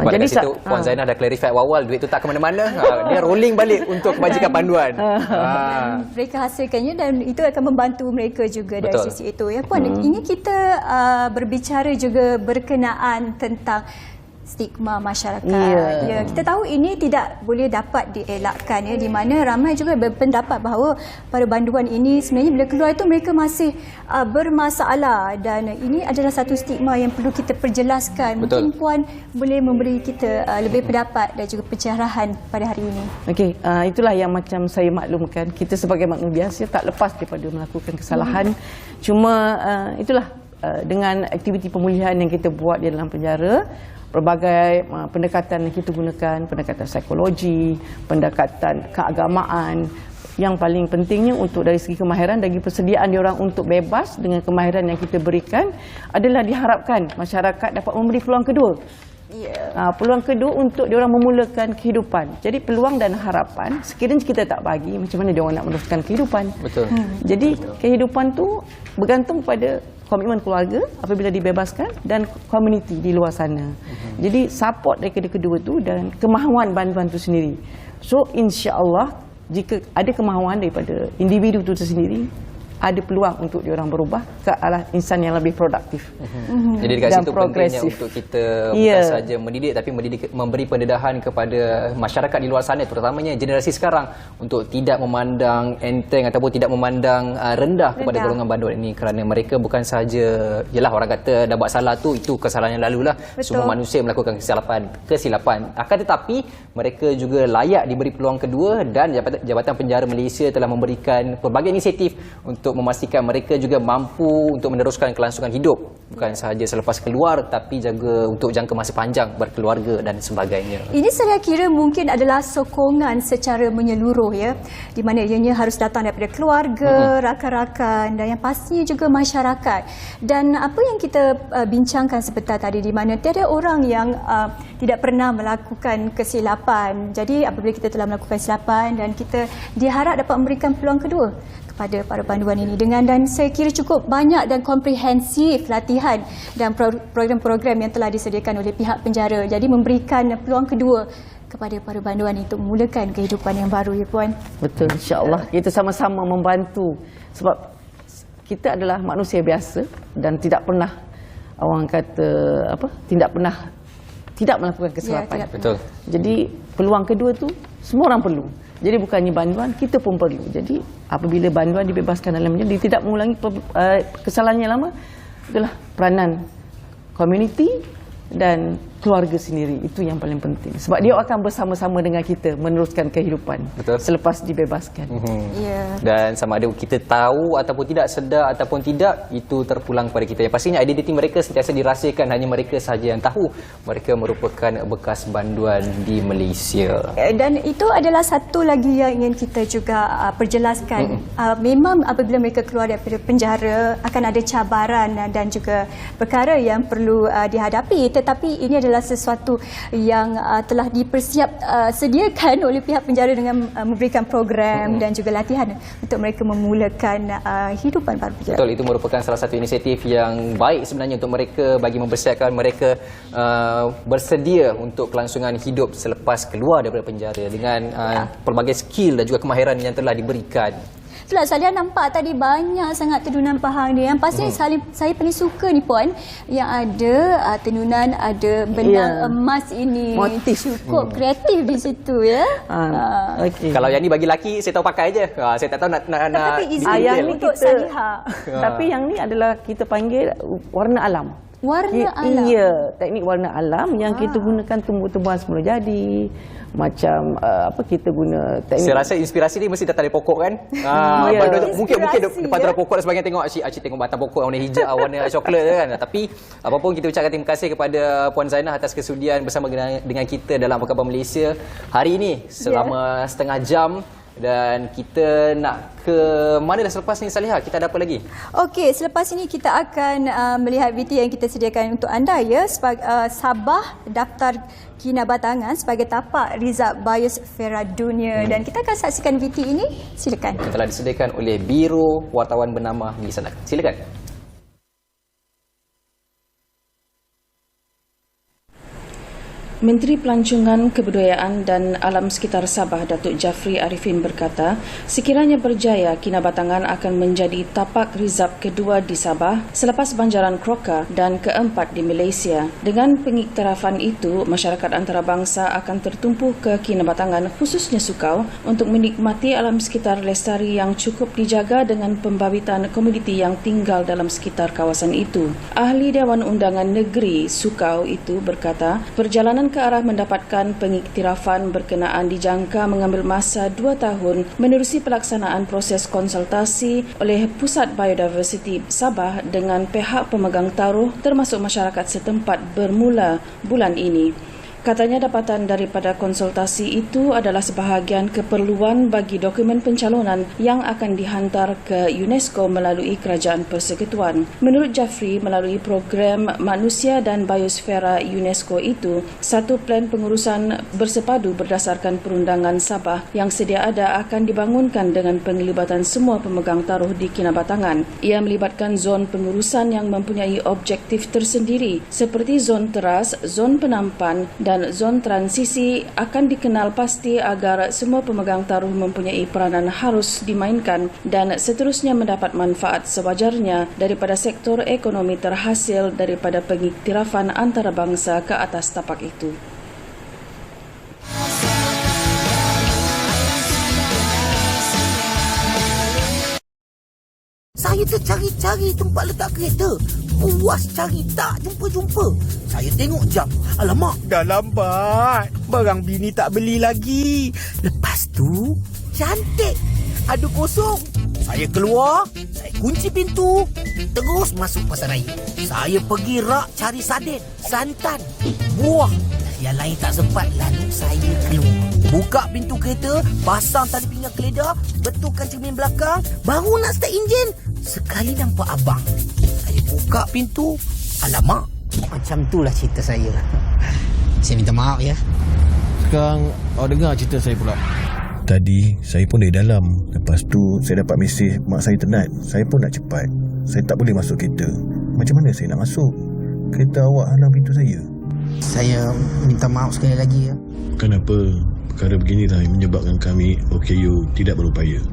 Jadi kat situ Puan Zainah dah clarify awal, duit tu tak ke mana-mana, dia rolling balik untuk kebajikan panduan. Mereka hasilkannya, dan itu akan membantu mereka juga dari sisi itu. Ya, Puan, ini kita berbicara juga berkenaan tentang stigma masyarakat. Ya, kita tahu ini tidak boleh dapat dielakkan, ya, di mana ramai juga berpendapat bahawa para banduan ini sebenarnya bila keluar itu mereka masih bermasalah, dan ini adalah satu stigma yang perlu kita perjelaskan. Mungkin Puan boleh memberi kita lebih pendapat dan juga pencerahan pada hari ini. Okey, itulah yang macam saya maklumkan, kita sebagai manusia biasa tak lepas daripada melakukan kesalahan. Cuma itulah dengan aktiviti pemulihan yang kita buat di dalam penjara, pelbagai pendekatan yang kita gunakan, pendekatan psikologi, pendekatan keagamaan. Yang paling pentingnya untuk dari segi kemahiran, dari persediaan diorang untuk bebas dengan kemahiran yang kita berikan, adalah diharapkan masyarakat dapat memberi peluang kedua. Peluang kedua untuk diorang memulakan kehidupan. Jadi peluang dan harapan, sekiranya kita tak bagi, macam mana diorang nak meneruskan kehidupan? Jadi kehidupan tu bergantung pada komitmen keluarga apabila dibebaskan, dan komuniti di luar sana. Jadi support dari kedua-kedua tu dan kemahuan bantuan tu sendiri. So insya-Allah jika ada kemahuan daripada individu tu sendiri, ada peluang untuk diorang berubah ke arah insan yang lebih produktif. Jadi dekat situ pentingnya untuk kita bukan sahaja mendidik, tapi memberi pendedahan kepada masyarakat di luar sana, terutamanya generasi sekarang, untuk tidak memandang enteng ataupun tidak memandang rendah kepada golongan banduan ini, kerana mereka bukan sahaja, yalah orang kata dah buat salah tu, itu kesalahan yang lalu lah. Semua manusia melakukan kesilapan. Akan tetapi mereka juga layak diberi peluang kedua, dan Jabatan Penjara Malaysia telah memberikan pelbagai inisiatif untuk memastikan mereka juga mampu untuk meneruskan kelangsungan hidup, bukan sahaja selepas keluar, tapi juga untuk jangka masa panjang, berkeluarga dan sebagainya. Ini saya kira mungkin adalah sokongan secara menyeluruh, ya, di mana ianya harus datang daripada keluarga, rakan-rakan, dan yang pastinya juga masyarakat. Dan apa yang kita bincangkan sebentar tadi, di mana tiada orang yang tidak pernah melakukan kesilapan. Jadi apabila kita telah melakukan kesilapan, dan kita diharap dapat memberikan peluang kedua kepada para panduan ini dan saya kira cukup banyak dan komprehensif latihan dan program-program yang telah disediakan oleh pihak penjara. Jadi memberikan peluang kedua kepada para panduan untuk memulakan kehidupan yang baru, ya Puan. Betul, insya-Allah kita sama-sama membantu sebab kita adalah manusia biasa dan tidak pernah orang kata tidak melakukan kesilapan. Betul. Jadi peluang kedua tu semua orang perlu. Jadi bukannya banduan, kita pun perlu. Jadi apabila banduan dibebaskan dalam dia tidak mengulangi kesalahan yang lama, itulah peranan komuniti dan keluarga sendiri. Itu yang paling penting. Sebab dia akan bersama-sama dengan kita meneruskan kehidupan. Betul. Selepas dibebaskan. Ya. Dan sama ada kita tahu ataupun tidak, sedar ataupun tidak, itu terpulang kepada kita. Yang pastinya identiti mereka sentiasa dirahsiakan, hanya mereka sahaja yang tahu mereka merupakan bekas banduan di Malaysia. Dan itu adalah satu lagi yang ingin kita juga perjelaskan. Memang apabila mereka keluar daripada penjara akan ada cabaran dan juga perkara yang perlu dihadapi, tetapi ini adalah sesuatu yang telah sediakan oleh pihak penjara dengan memberikan program dan juga latihan untuk mereka memulakan hidupan baru. Betul, itu merupakan salah satu inisiatif yang baik sebenarnya untuk mereka, bagi mempersiapkan mereka bersedia untuk kelangsungan hidup selepas keluar daripada penjara dengan pelbagai skill dan juga kemahiran yang telah diberikan. Itulah saya nampak tadi banyak sangat tenunan Pahang dia. Yang pasti saya paling suka ni Puan, yang ada tenunan, ada benang emas ini. Motif. Cukup kreatif di situ ya. Okay. Kalau yang ni bagi lelaki, saya tahu pakai je. Saya tak tahu nak Tapi izin yang untuk kita- Salihah. Tapi yang ni adalah kita panggil warna alam. Warna alam. Iya, teknik warna alam yang kita gunakan tumbuh-tumbuhan sebelum jadi. Macam kita guna teknik. Saya rasa inspirasi ni mesti datang dari pokok kan? Ya. Mungkin Inspirasi, depan tu ada pokok dan sebagainya, tengok Acik tengok batang pokok warna hijau, warna coklat kan. Tapi apapun kita ucapkan terima kasih kepada Puan Zainah atas kesudian bersama dengan kita dalam Apa Khabar Malaysia hari ini selama setengah jam. Dan kita nak ke mana dah selepas ni, Salihah? Kita ada apa lagi? Okey, selepas ini kita akan melihat VT yang kita sediakan untuk anda ya. Sabah daftar kinabatangan sebagai tapak Rizab Biosfera Dunia. Dan kita akan saksikan VT ini. Silakan. Yang telah disediakan oleh Biro Wartawan Bernama di sana. Silakan. Menteri Pelancongan, Kebudayaan dan Alam Sekitar Sabah, Datuk Jafri Arifin berkata, sekiranya berjaya, kinabatangan akan menjadi tapak rizab kedua di Sabah selepas Banjaran Crocker dan keempat di Malaysia. Dengan pengiktirafan itu, masyarakat antarabangsa akan tertumpu ke kinabatangan khususnya Sukau untuk menikmati alam sekitar lestari yang cukup dijaga dengan pembabitan komuniti yang tinggal dalam sekitar kawasan itu. Ahli Dewan Undangan Negeri Sukau itu berkata, perjalanan ke arah mendapatkan pengiktirafan berkenaan dijangka mengambil masa 2 tahun menerusi pelaksanaan proses konsultasi oleh Pusat Biodiversiti Sabah dengan pihak pemegang taruh termasuk masyarakat setempat bermula bulan ini. Katanya dapatan daripada konsultasi itu adalah sebahagian keperluan bagi dokumen pencalonan yang akan dihantar ke UNESCO melalui Kerajaan Persekutuan. Menurut Jafri, melalui program Manusia dan Biosfera UNESCO itu, satu plan pengurusan bersepadu berdasarkan perundangan Sabah yang sedia ada akan dibangunkan dengan penglibatan semua pemegang taruh di kinabatangan. Ia melibatkan zon pengurusan yang mempunyai objektif tersendiri seperti zon teras, zon penampan dan zon transisi akan dikenal pasti agar semua pemegang taruh mempunyai peranan harus dimainkan dan seterusnya mendapat manfaat sewajarnya daripada sektor ekonomi terhasil daripada pengiktirafan antarabangsa ke atas tapak itu. Saya tercari-cari tempat letak kereta. Puas cari tak jumpa-jumpa. Saya tengok jam. Alamak, dah lambat. Barang bini tak beli lagi. Lepas tu, cantik. Ada kosong. Saya keluar, saya kunci pintu. Terus masuk pasar raya. Saya pergi rak cari sarden, santan, buah. Yang lain tak sempat, lalu saya keluar. Buka pintu kereta, pasang tali pinggang keledar, betulkan cermin belakang, baru nak start enjin. Sekali nampak abang. Saya buka pintu, alamak. Macam itulah cerita saya. Saya minta maaf ya. Sekarang awak dengar cerita saya pula. Tadi saya pun dari dalam. Lepas tu saya dapat mesej mak saya tenat. Saya pun nak cepat. Saya tak boleh masuk kereta. Macam mana saya nak masuk? Kereta awak halang pintu saya. Saya minta maaf sekali lagi ya. Kenapa? Perkara beginilah yang menyebabkan kami OKU tidak berupaya.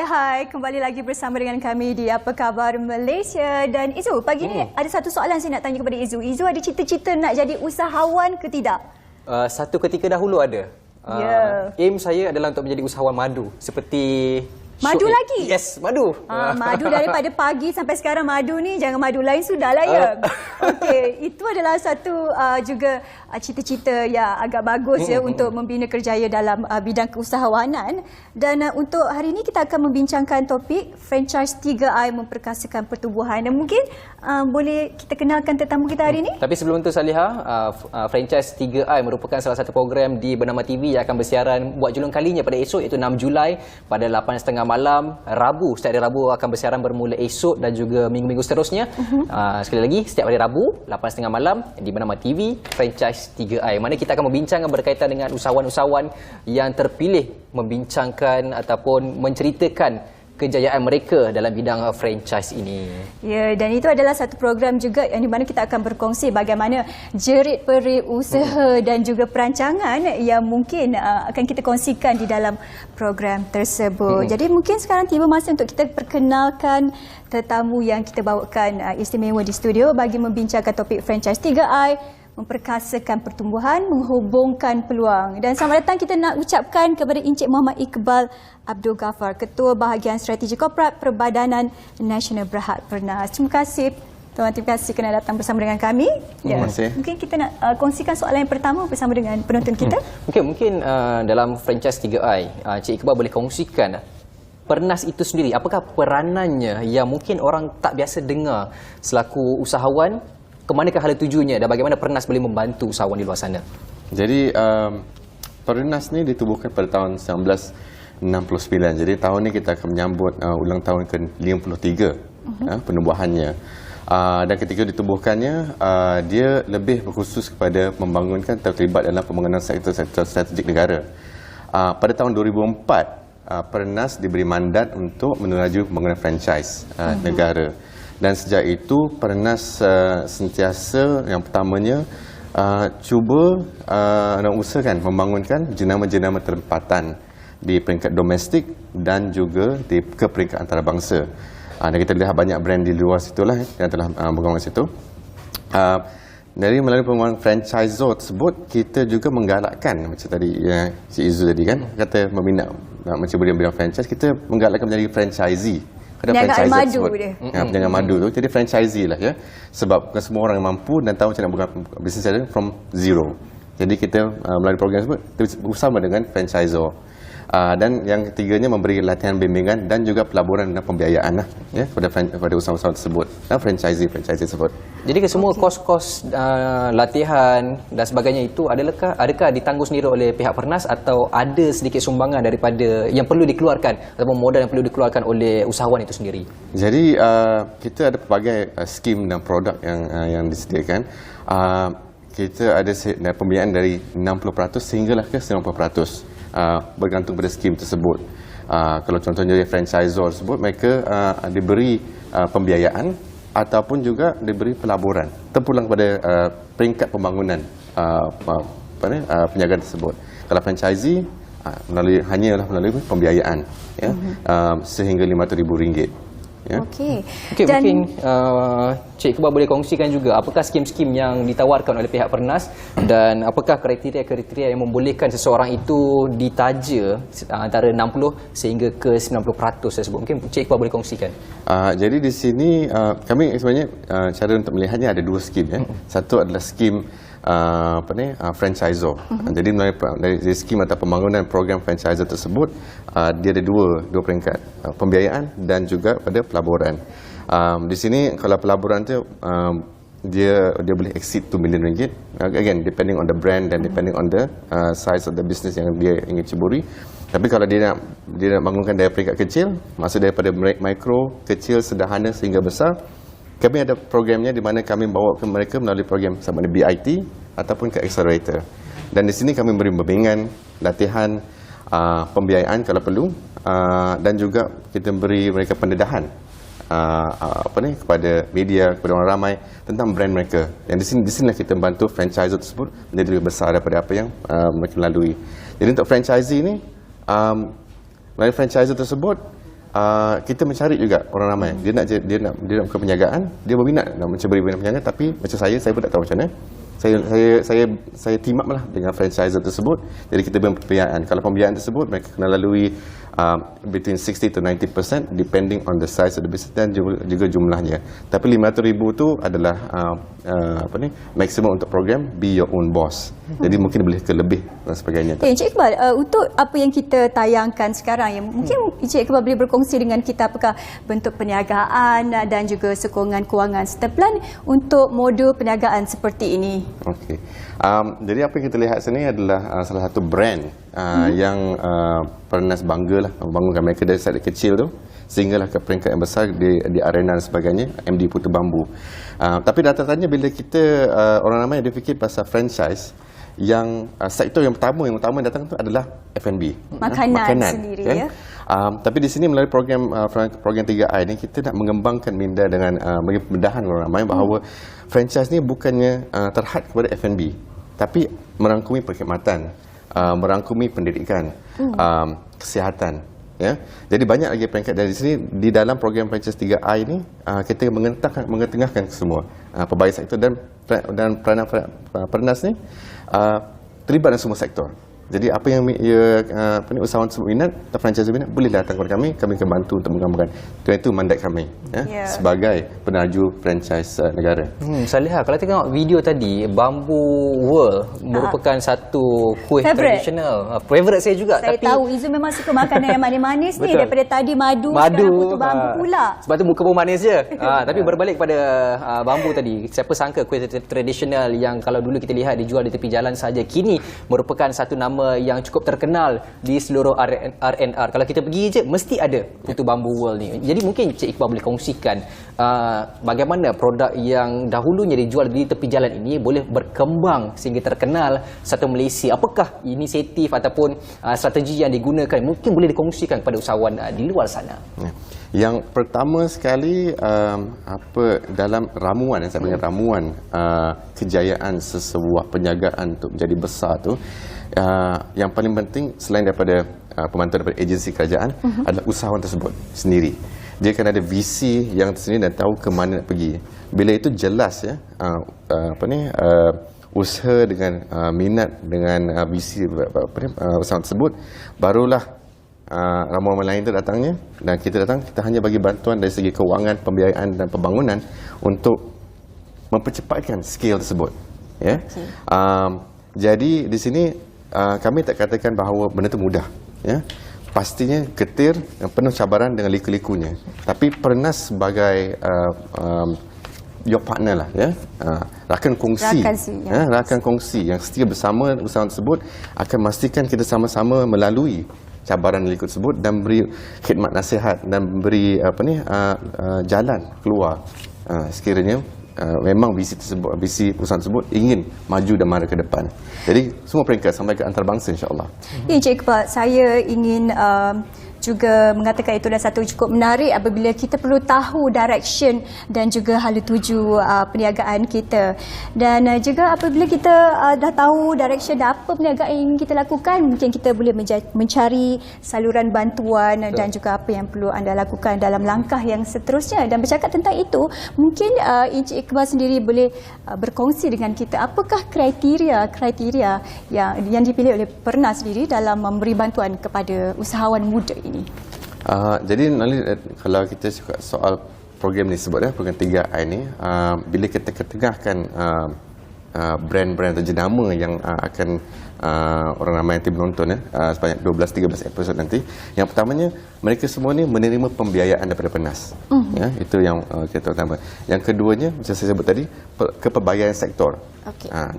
Hai, kembali lagi bersama dengan kami di Apa Khabar Malaysia. Dan Izu, pagi ni ada satu soalan saya nak tanya kepada Izu. Izu ada cita-cita nak jadi usahawan ke tidak? Satu ketika dahulu ada. Aim saya adalah untuk menjadi usahawan madu. Seperti... Madu lagi? Yes, madu. Madu daripada pagi sampai sekarang madu ni, jangan madu lain sudahlah ya. Okey, itu adalah satu juga cita-cita yang agak bagus ya untuk membina kerjaya dalam bidang keusahawanan. Dan untuk hari ini kita akan membincangkan topik franchise 3I memperkasakan pertumbuhan. Dan mungkin boleh kita kenalkan tetamu kita hari ini? Tapi sebelum itu Salihah, franchise 3I merupakan salah satu program di Bernama TV yang akan bersiaran buat julung kalinya pada esok, iaitu 6 Julai pada 8.30 malam Rabu. Setiap hari Rabu akan bersiaran bermula esok dan juga minggu-minggu seterusnya. Sekali lagi, setiap hari Rabu 8.30 malam di Bernama TV franchise 3I, mana kita akan membincangkan berkaitan dengan usahawan-usahawan yang terpilih membincangkan ataupun menceritakan kejayaan mereka dalam bidang franchise ini. Ya, dan itu adalah satu program juga yang di mana kita akan berkongsi bagaimana jerit-perit usaha dan juga perancangan yang mungkin akan kita kongsikan di dalam program tersebut. Jadi mungkin sekarang tiba masa untuk kita perkenalkan tetamu yang kita bawakan istimewa di studio bagi membincangkan topik franchise 3I memperkasakan pertumbuhan, menghubungkan peluang. Dan selamat datang kita nak ucapkan kepada Encik Muhammad Iqbal Abdul Ghaffar, Ketua Bahagian Strategi Korporat Perbadanan Nasional Berhad Pernas. Terima kasih Tuan, terima kasih kerana datang bersama dengan kami. Terima kasih. Mungkin kita nak kongsikan soalan yang pertama bersama dengan penonton kita. Mungkin dalam franchise 3I, Encik Iqbal boleh kongsikan Pernas itu sendiri, apakah peranannya yang mungkin orang tak biasa dengar selaku usahawan? Kemanakah hala tujuannya dan bagaimana Pernas boleh membantu usahawan di luar sana? Jadi Pernas ni ditubuhkan pada tahun 1969. Jadi tahun ni kita akan menyambut ulang tahun ke-53 penubuhannya. Dan ketika ditubuhkannya, dia lebih berkhusus kepada membangunkan terlibat dalam pembangunan sektor-sektor strategik negara. Pada tahun 2004, Pernas diberi mandat untuk meneraju pembangunan franchise negara. Dan sejak itu Pernas sentiasa yang pertamanya cuba usahakan membangunkan jenama-jenama tempatan di peringkat domestik dan juga ke peringkat antarabangsa. Dan kita lihat banyak brand di luar situlah yang telah bergabung di situ. Dari melalui pengurusan franchisor tersebut, kita juga menggalakkan macam tadi Cik Izu tadi kan kata meminat menceburi bidang franchise, kita menggalakkan menjadi franchisee. Perniagaan madu dia. Perniagaan madu tu jadi franchisee lah ya. Sebab bukan semua orang yang mampu dan tahu macam nak buka bisnes dari from zero. Jadi kita melalui program tersebut kita bersama dengan franchisor. Dan yang ketiganya memberi latihan bimbingan dan juga pelaburan dan pembiayaan lah, ya, kepada usahawan tersebut dan franchisee tersebut. Jadi semua kos-kos latihan dan sebagainya itu adakah ditanggung sendiri oleh pihak Pernas atau ada sedikit sumbangan daripada yang perlu dikeluarkan ataupun modal yang perlu dikeluarkan oleh usahawan itu sendiri? Jadi kita ada pelbagai skim dan produk yang disediakan. Kita ada pembiayaan dari 60% sehinggalah ke 90%. Bergantung pada skim tersebut. Kalau contohnya dari franchisor tersebut, mereka diberi pembiayaan ataupun juga diberi pelaburan terpulang pada peringkat pembangunan perniagaan tersebut. Kalau franchisee hanyalah melalui pembiayaan ya, sehingga RM500,000. Ya. Okey. Dan mungkin Cik Iqbal boleh kongsikan juga apakah skim-skim yang ditawarkan oleh pihak Pernas dan apakah kriteria-kriteria yang membolehkan seseorang itu ditaja antara 60 sehingga ke 90% tersebut. Mungkin Cik Iqbal boleh kongsikan. Jadi di sini kami sebenarnya cara untuk melihatnya ada dua skim ya. Satu adalah skim franchisor. Jadi dari skim atau pembangunan program franchisor tersebut dia ada dua peringkat, pembiayaan dan juga pada pelaburan. Di sini kalau pelaburan tu dia boleh exceed RM2 million. Again depending on the brand dan depending on the size of the business yang dia ingin ceburi. Tapi kalau dia nak bangunkan dari peringkat kecil, maksud daripada mikro, kecil, sederhana sehingga besar, kami ada programnya di mana kami bawa ke mereka melalui program sama ada BIT ataupun ke accelerator. Dan di sini kami beri bimbingan, latihan, pembiayaan kalau perlu, dan juga kita beri mereka pendedahan kepada media, kepada orang ramai tentang brand mereka. Dan di sinilah kita membantu franchisor tersebut menjadi lebih besar daripada apa yang mereka lalui. Jadi untuk franchisee ini, melalui franchisor tersebut kita mencari juga orang ramai. Dia nak buka perniagaan, dia berminat nak menceburi bidang perniagaan, tapi macam saya pun tak tahu macam mana. Saya team up lah dengan franchisor tersebut. Jadi kita beri pembiayaan. Kalau pembiayaan tersebut mereka kena lalui between 60 to 90% depending on the size of the business dan juga jumlahnya. Tapi RM500,000 tu adalah maksimum untuk program Be Your Own Boss. Jadi mungkin boleh ke lebih dan sebagainya. Encik Iqbal, untuk apa yang kita tayangkan sekarang, yang mungkin Encik Iqbal boleh berkongsi dengan kita apakah bentuk perniagaan dan juga sokongan kewangan serta plan untuk modul perniagaan seperti ini. Okey. Jadi apa yang kita lihat sini adalah salah satu brand yang Pernas banggalah membangunkan mereka dari sejak kecil tu sehinggalah ke peringkat yang besar di arena dan sebagainya, MD Putu Bambu. Tapi data-datanya bila kita orang ramai dia fikir pasal franchise, yang sektor yang utama datang tu adalah F&B, makanan sendiri kan? ya. Tapi di sini melalui program 3I ni kita nak mengembangkan minda dengan bagi pembedahan orang ramai bahawa franchise ni bukannya terhad kepada F&B, tapi merangkumi perkhidmatan, merangkumi pendidikan, kesihatan. Ya, jadi banyak lagi peringkat dari sini di dalam program franchise 3I ni kita mengetengahkan semua pelbagai sektor dan peranan Pernas ni terlibat dalam semua sektor. Jadi apa yang usahawan tersebut minat atau franchise minat boleh datang kepada kami akan bantu untuk mengembangkan. Itu mandat kami sebagai penaju franchise negara. Saya lihat kalau tengok video tadi, Bambu World merupakan satu kuih tradisional. Favorite saya juga. Saya tahu Izu memang suka makanan yang manis-manis ni. Daripada tadi madu sekarang putu bambu pula. Sebab tu muka pun manis je. Tapi berbalik pada bambu tadi, siapa sangka kuih tradisional yang kalau dulu kita lihat dijual di tepi jalan saja, kini merupakan satu nama yang cukup terkenal di seluruh R&R. Kalau kita pergi je mesti ada Putu Bambu World ni. Jadi mungkin Cik Iqbal boleh kongsikan bagaimana produk yang dahulunya dijual di tepi jalan ini boleh berkembang sehingga terkenal satu Malaysia. Apakah inisiatif ataupun strategi yang digunakan mungkin boleh dikongsikan kepada usahawan di luar sana? Yang pertama sekali dalam ramuan yang saya panggil ramuan kejayaan sesebuah perniagaan untuk menjadi besar tu, yang paling penting selain daripada pemantauan daripada agensi kerajaan adalah usahawan tersebut sendiri. Dia akan ada visi yang tersendiri dan tahu ke mana nak pergi. Bila itu jelas ya, usaha dengan minat dengan visi usahawan tersebut, barulah ramai-ramai lain itu datangnya, dan kita datang, kita hanya bagi bantuan dari segi kewangan, pembiayaan dan pembangunan untuk mempercepatkan skil tersebut. Ya. Jadi di sini kami tak katakan bahawa benda itu mudah. Ya. Pastinya getir, penuh cabaran dengan liku-likunya. Tapi Pernas sebagai your partner lah, ya, rakan kongsi, rakan kongsi yang setia bersama usahawan tersebut, akan memastikan kita sama-sama melalui cabaran liku tersebut dan beri khidmat nasihat dan beri jalan keluar sekiranya memang visi tersebut, visi perusahaan tersebut ingin maju dan mara ke depan. Jadi semua peringkat sampai ke antarabangsa, insya-Allah. Ya, Encik Iqbal, saya ingin juga mengatakan itu adalah satu cukup menarik apabila kita perlu tahu direction dan juga hala tuju perniagaan kita. Dan juga apabila kita dah tahu direction dan apa perniagaan yang ingin kita lakukan, mungkin kita boleh mencari saluran bantuan dan juga apa yang perlu anda lakukan dalam langkah yang seterusnya. Dan bercakap tentang itu, mungkin Encik Iqbal sendiri boleh berkongsi dengan kita apakah kriteria yang dipilih oleh Pernas sendiri dalam memberi bantuan kepada usahawan muda ini. Jadi kalau kita cakap soal program ni sebut program 3I ni, bila kita ketengahkan brand-brand atau jenama yang akan orang ramai nanti menonton sebanyak 12-13 episod nanti. Yang pertamanya, mereka semua ni menerima pembiayaan daripada Pernas. Ya, itu yang kita utama. Yang keduanya, macam saya sebut tadi, kepelbagaian sektor.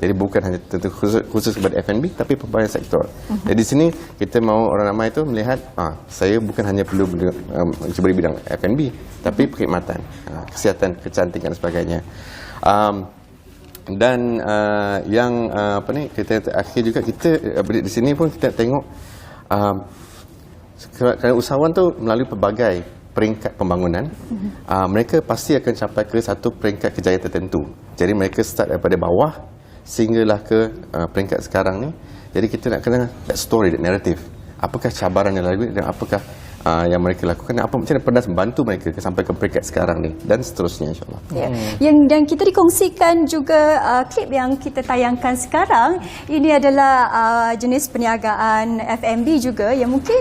Jadi bukan hanya tentu khusus kepada F&B, tapi pelbagai sektor. Jadi di sini kita mahu orang ramai itu melihat, saya bukan hanya perlu mencuburi bidang F&B, tapi perkhidmatan, kesihatan, kecantikan dan sebagainya. Dan yang kita akhir juga kita di sini pun kita tengok kerana usahawan tu melalui pelbagai peringkat pembangunan, mereka pasti akan capai ke satu peringkat kejayaan tertentu. Jadi mereka start daripada bawah sehinggalah ke peringkat sekarang ni. Jadi kita nak kena that story, that narrative. Apakah cabaran yang lalu dan apakah yang mereka lakukan, apa macam mana Pernas membantu mereka sampai ke peringkat sekarang ni dan seterusnya, insya-Allah. Dan kita dikongsikan juga klip yang kita tayangkan sekarang. Ini adalah jenis perniagaan F&B juga yang mungkin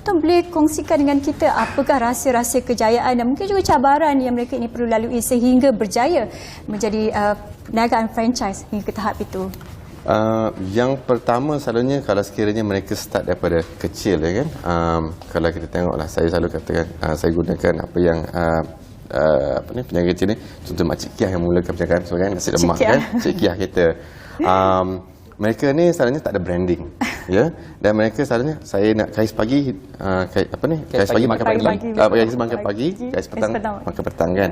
Tuan boleh kongsikan dengan kita apakah rahsia-rahsia kejayaan dan mungkin juga cabaran yang mereka ini perlu lalui sehingga berjaya menjadi perniagaan franchise hingga ke tahap itu. Yang pertama selalunya kalau sekiranya mereka start daripada kecil, ya kan, kalau kita tengoklah, saya selalu katakan saya gunakan apa yang penjaga kecil ni, contoh Makcik Kiah yang mulakan perniagaan sebagai nasi lemak, kan, Cik Kiah kita. Mereka ni selalunya tak ada branding, ya, dan mereka selalunya saya nak kais pagi, kais pagi makan pagi, kais petang makan petang, kan.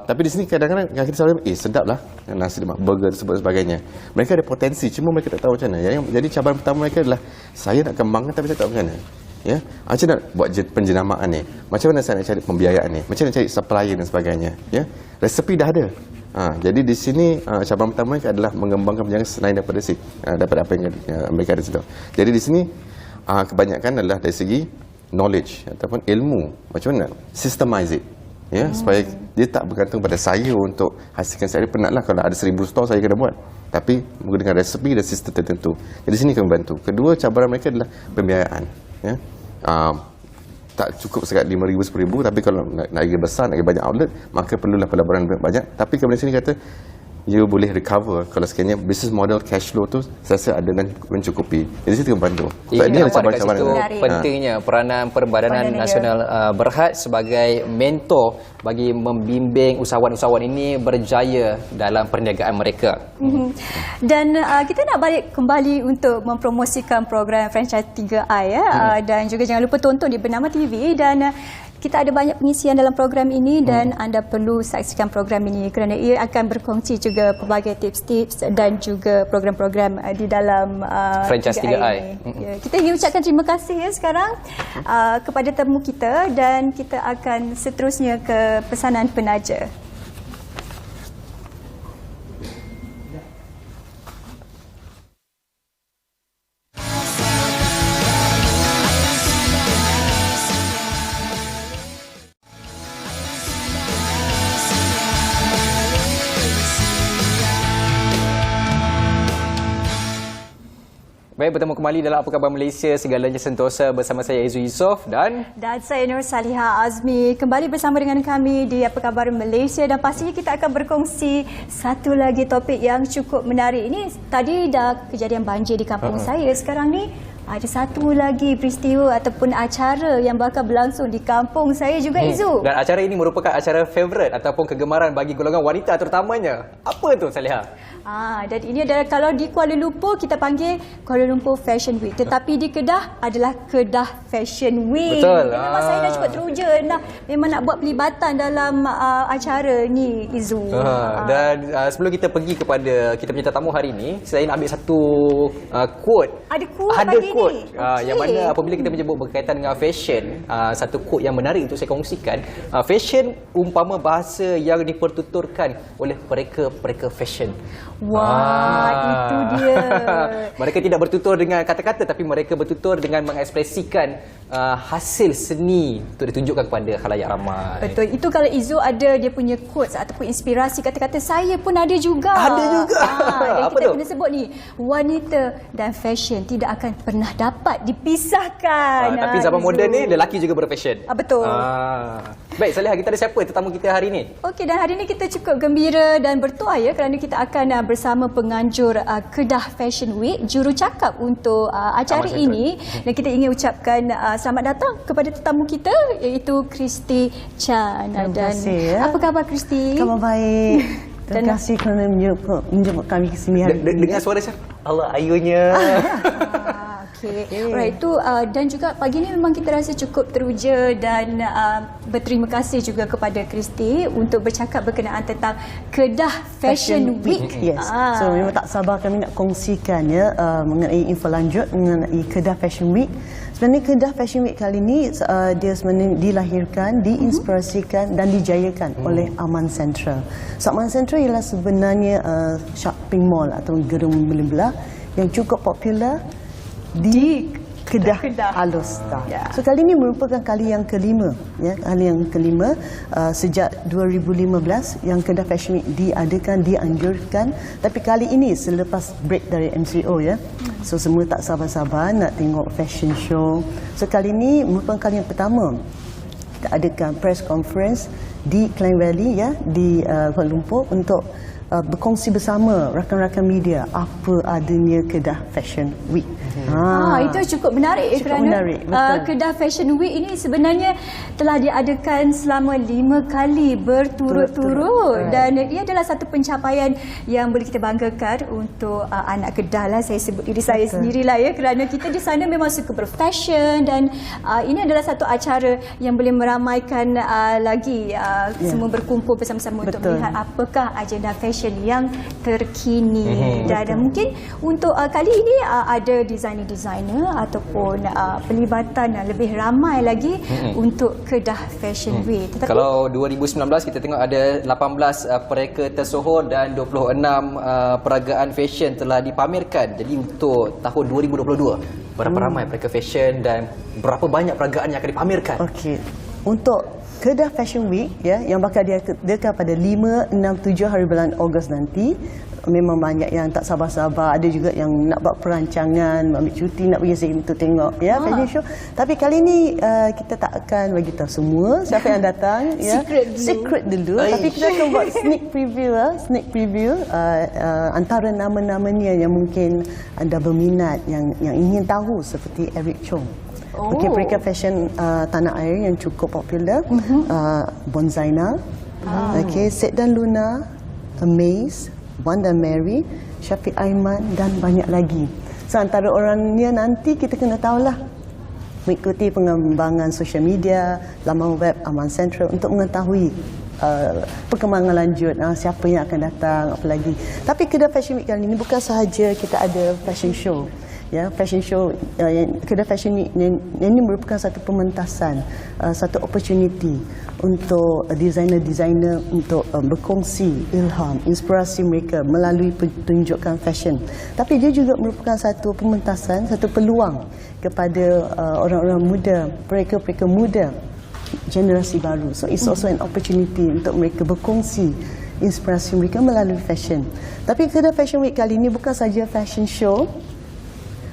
Tapi di sini kadang-kadang kita selalu sedap lah nasi lemak, burger dan sebagainya. Mereka ada potensi, cuma mereka tak tahu macam mana. Jadi cabaran pertama mereka adalah saya nak kembangkan tapi saya tak tahu macam mana. Ya, macam nak buat penjenamaan ni, macam mana saya nak cari pembiayaan ni, macam mana cari supplier dan sebagainya. Ya, resepi dah ada. Jadi di sini cabaran pertama mereka adalah mengembangkan perniagaan selain daripada apa yang mereka ada situ. Jadi di sini kebanyakan adalah dari segi knowledge ataupun ilmu, macam mana systemize it. Ya, supaya dia tak bergantung pada saya untuk hasilkan. Saya penatlah kalau ada 1000 store saya kena buat, tapi menggunakan resepi dan sistem tertentu. Jadi sini kami bantu. Kedua, cabaran mereka adalah pembiayaan. Ya, tak cukup sekat 5,000, 10,000, tapi kalau nak lagi besar, nak lagi banyak outlet, maka perlulah pelaburan banyak. Tapi kemudian sini kata you boleh recover kalau sekiranya business model cash flow tu saya rasa ada dan mencukupi. Jadi saya akan bantu. So, ini nampak dekat situ pentingnya peranan Perbadanan Nasional Berhad sebagai mentor bagi membimbing usahawan-usahawan ini berjaya dalam perniagaan mereka. Dan kita nak balik kembali untuk mempromosikan program franchise 3I, dan juga jangan lupa tonton di Bernama TV. Dan kita ada banyak pengisian dalam program ini dan anda perlu saksikan program ini kerana ia akan berkongsi juga pelbagai tips-tips dan juga program-program di dalam franchise 3I. Kita ingin ucapkan terima kasih sekarang kepada temu kita dan kita akan seterusnya ke pesanan penaja. Baik, bertemu kembali dalam Apa Khabar Malaysia, segalanya sentosa bersama saya Izzu Yusof dan saya Nur Saliha Azmi. Kembali bersama dengan kami di Apa Khabar Malaysia, dan pastinya kita akan berkongsi satu lagi topik yang cukup menarik. Ini tadi dah kejadian banjir di kampung saya. Sekarang ni ada satu lagi peristiwa ataupun acara yang bakal berlangsung di kampung saya juga, Izzu. Dan acara ini merupakan acara favourite ataupun kegemaran bagi golongan wanita terutamanya. Apa tu, Saliha? Dan ini adalah, kalau di Kuala Lumpur kita panggil Kuala Lumpur Fashion Week, tetapi di Kedah adalah Kedah Fashion Week. Betul. Memang saya dah cukup teruja memang nak buat pelibatan dalam acara ni, Izzu. Dan sebelum kita pergi kepada kita punya tetamu hari ini, saya nak ambil satu quote. Ada quote quote okay. yang mana apabila kita menyebut berkaitan dengan fashion, satu quote yang menarik untuk saya kongsikan. Fashion umpama bahasa yang dipertuturkan oleh mereka fashion. Wah, itu dia. Mereka tidak bertutur dengan kata-kata, tapi mereka bertutur dengan mengekspresikan hasil seni untuk ditunjukkan kepada khalayak ramai. Betul. Itu kalau Izzu ada dia punya quotes ataupun inspirasi kata-kata, saya pun ada juga. Ada juga. Yang Apa kita tu? pernah sebut ni, wanita dan fashion tidak akan pernah dapat dipisahkan. Tapi zaman moden ni lelaki juga berfashion. Betul. Baik, Saliha, kita ada siapa tetamu kita hari ini? Okey, dan hari ini kita cukup gembira dan bertuah kerana kita akan bersama penganjur Kedah Fashion Week, jurucakap untuk acara ini, dan kita ingin ucapkan selamat datang kepada tetamu kita, iaitu Christy Chan. Terima kasih. Apa khabar, Christy? Khabar baik. Terima kasih kerana menjemput kami ke sini hari ini. Dengan suara siapa? Allah, ayunya. Okay. Alright, itu dan juga pagi ni memang kita rasa cukup teruja dan berterima kasih juga kepada Christy untuk bercakap berkenaan tentang Kedah Fashion Week. Yes. So memang tak sabar kami nak kongsikan mengenai info lanjut mengenai Kedah Fashion Week. Sebenarnya Kedah Fashion Week kali ini dia sebenarnya dilahirkan, diinspirasikan dan dijayakan oleh Aman Central. So Aman Central ialah sebenarnya shopping mall atau gerai membeli-belah yang cukup popular di Kedah Alor-Star. So kali ini merupakan kali yang kelima, kali yang kelima sejak 2015 yang Kedah Fashion Week diadakan, dianjurkan. Tapi kali ini selepas break dari MCO so semua tak sabar-sabar nak tengok fashion show. So kali ini merupakan kali yang pertama kita adakan press conference di Klang Valley di Kuala Lumpur untuk berkongsi bersama rakan-rakan media apa adanya Kedah Fashion Week. Itu cukup menarik kerana Kedah Fashion Week ini sebenarnya telah diadakan selama 5 kali berturut-turut, dan ia adalah satu pencapaian yang boleh kita banggakan untuk anak Kedah saya sebut diri saya sendirilah kerana kita di sana memang suka berfashion, dan ini adalah satu acara yang boleh meramaikan lagi semua berkumpul bersama-sama untuk melihat apakah agenda fashion yang terkini. Dan mungkin untuk kali ini ada designer-designer ataupun pelibatan lebih ramai lagi untuk Kedah Fashion Week. Tetapi kalau 2019 kita tengok ada 18 pereka tersohor dan 26 peragaan fashion telah dipamerkan. Jadi untuk tahun 2022 berapa ramai pereka fashion dan berapa banyak peragaan yang akan dipamerkan? Okey. Untuk Kedah Fashion Week yang bakal diadakan pada 5, 6, 7 hari bulan Ogos nanti, memang banyak yang tak sabar-sabar. Ada juga yang nak buat perancangan, ambil cuti nak pergi sini untuk tengok fashion show. Tapi kali ni kita tak akan bagi tahu semua siapa yang datang. Secret dulu. Tapi kita akan buat sneak preview antara nama-namanya yang mungkin anda berminat, yang ingin tahu, seperti Eric Chong. Okey, pereka fashion tanah air yang cukup popular, Bonzaina, Sedan Luna, Amaze, Wanda Mary, Syafiq Aiman dan banyak lagi. So antara orangnya nanti kita kena tahulah, mengikuti pengembangan sosial media, laman web Aman Central untuk mengetahui perkembangan lanjut, siapa yang akan datang, apa lagi. Tapi Kedah Fashion Week kali ini bukan sahaja kita ada fashion show. Fashion show Kedah Fashion Week ini merupakan satu pementasan, satu opportunity untuk designer-designer untuk berkongsi ilham, inspirasi mereka melalui pertunjukan fashion. Tapi dia juga merupakan satu pementasan, satu peluang kepada orang-orang muda, mereka muda, generasi baru. So it's also an opportunity untuk mereka berkongsi inspirasi mereka melalui fashion. Tapi Kedah Fashion Week kali ini bukan saja fashion show,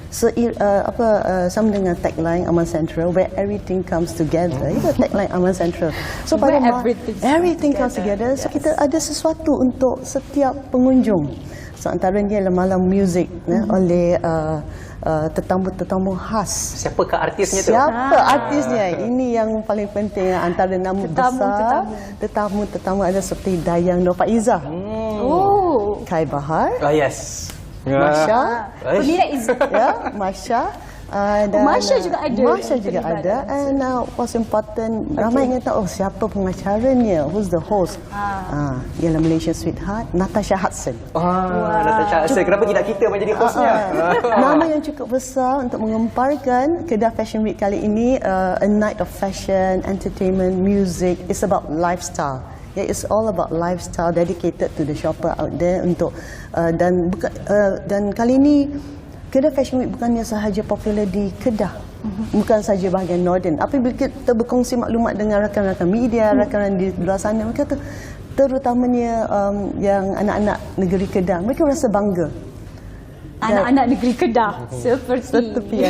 sama dengan tagline Aman Central, where everything comes together. Itu tagline Aman Central. So Where pada everything comes together. So kita ada sesuatu untuk setiap pengunjung. So antaranya ialah malam muzik oleh tetamu-tetamu khas. Siapakah artisnya tu? Siapa artisnya? Ini yang paling penting. Antara nama besar tetamu ada seperti Dayang Nur Faizah, Kai Bahar, Yes. Masya, Masya. Dan Masya juga ada. Masya juga ada. And what's important, ramai ingin tahu siapa pengacaranya, who's the host. Ialah Malaysia Sweetheart, Natasha Hudson. Natasha Hudson. Kenapa tidak kita menjadi hostnya? Nama yang cukup besar untuk mengemparkan Kedah Fashion Week kali ini. A night of fashion, entertainment, music. It's about lifestyle. Yeah, it's all about lifestyle dedicated to the shopper out there untuk dan kali ini Kedah Fashion Week bukannya sahaja popular di Kedah, bukan sahaja bahagian Northern. Apabila kita berkongsi maklumat dengan rakan-rakan media, rakan-rakan di luar sana, mereka terutamanya yang anak-anak negeri Kedah, mereka rasa bangga. Anak-anak negeri Kedah seperti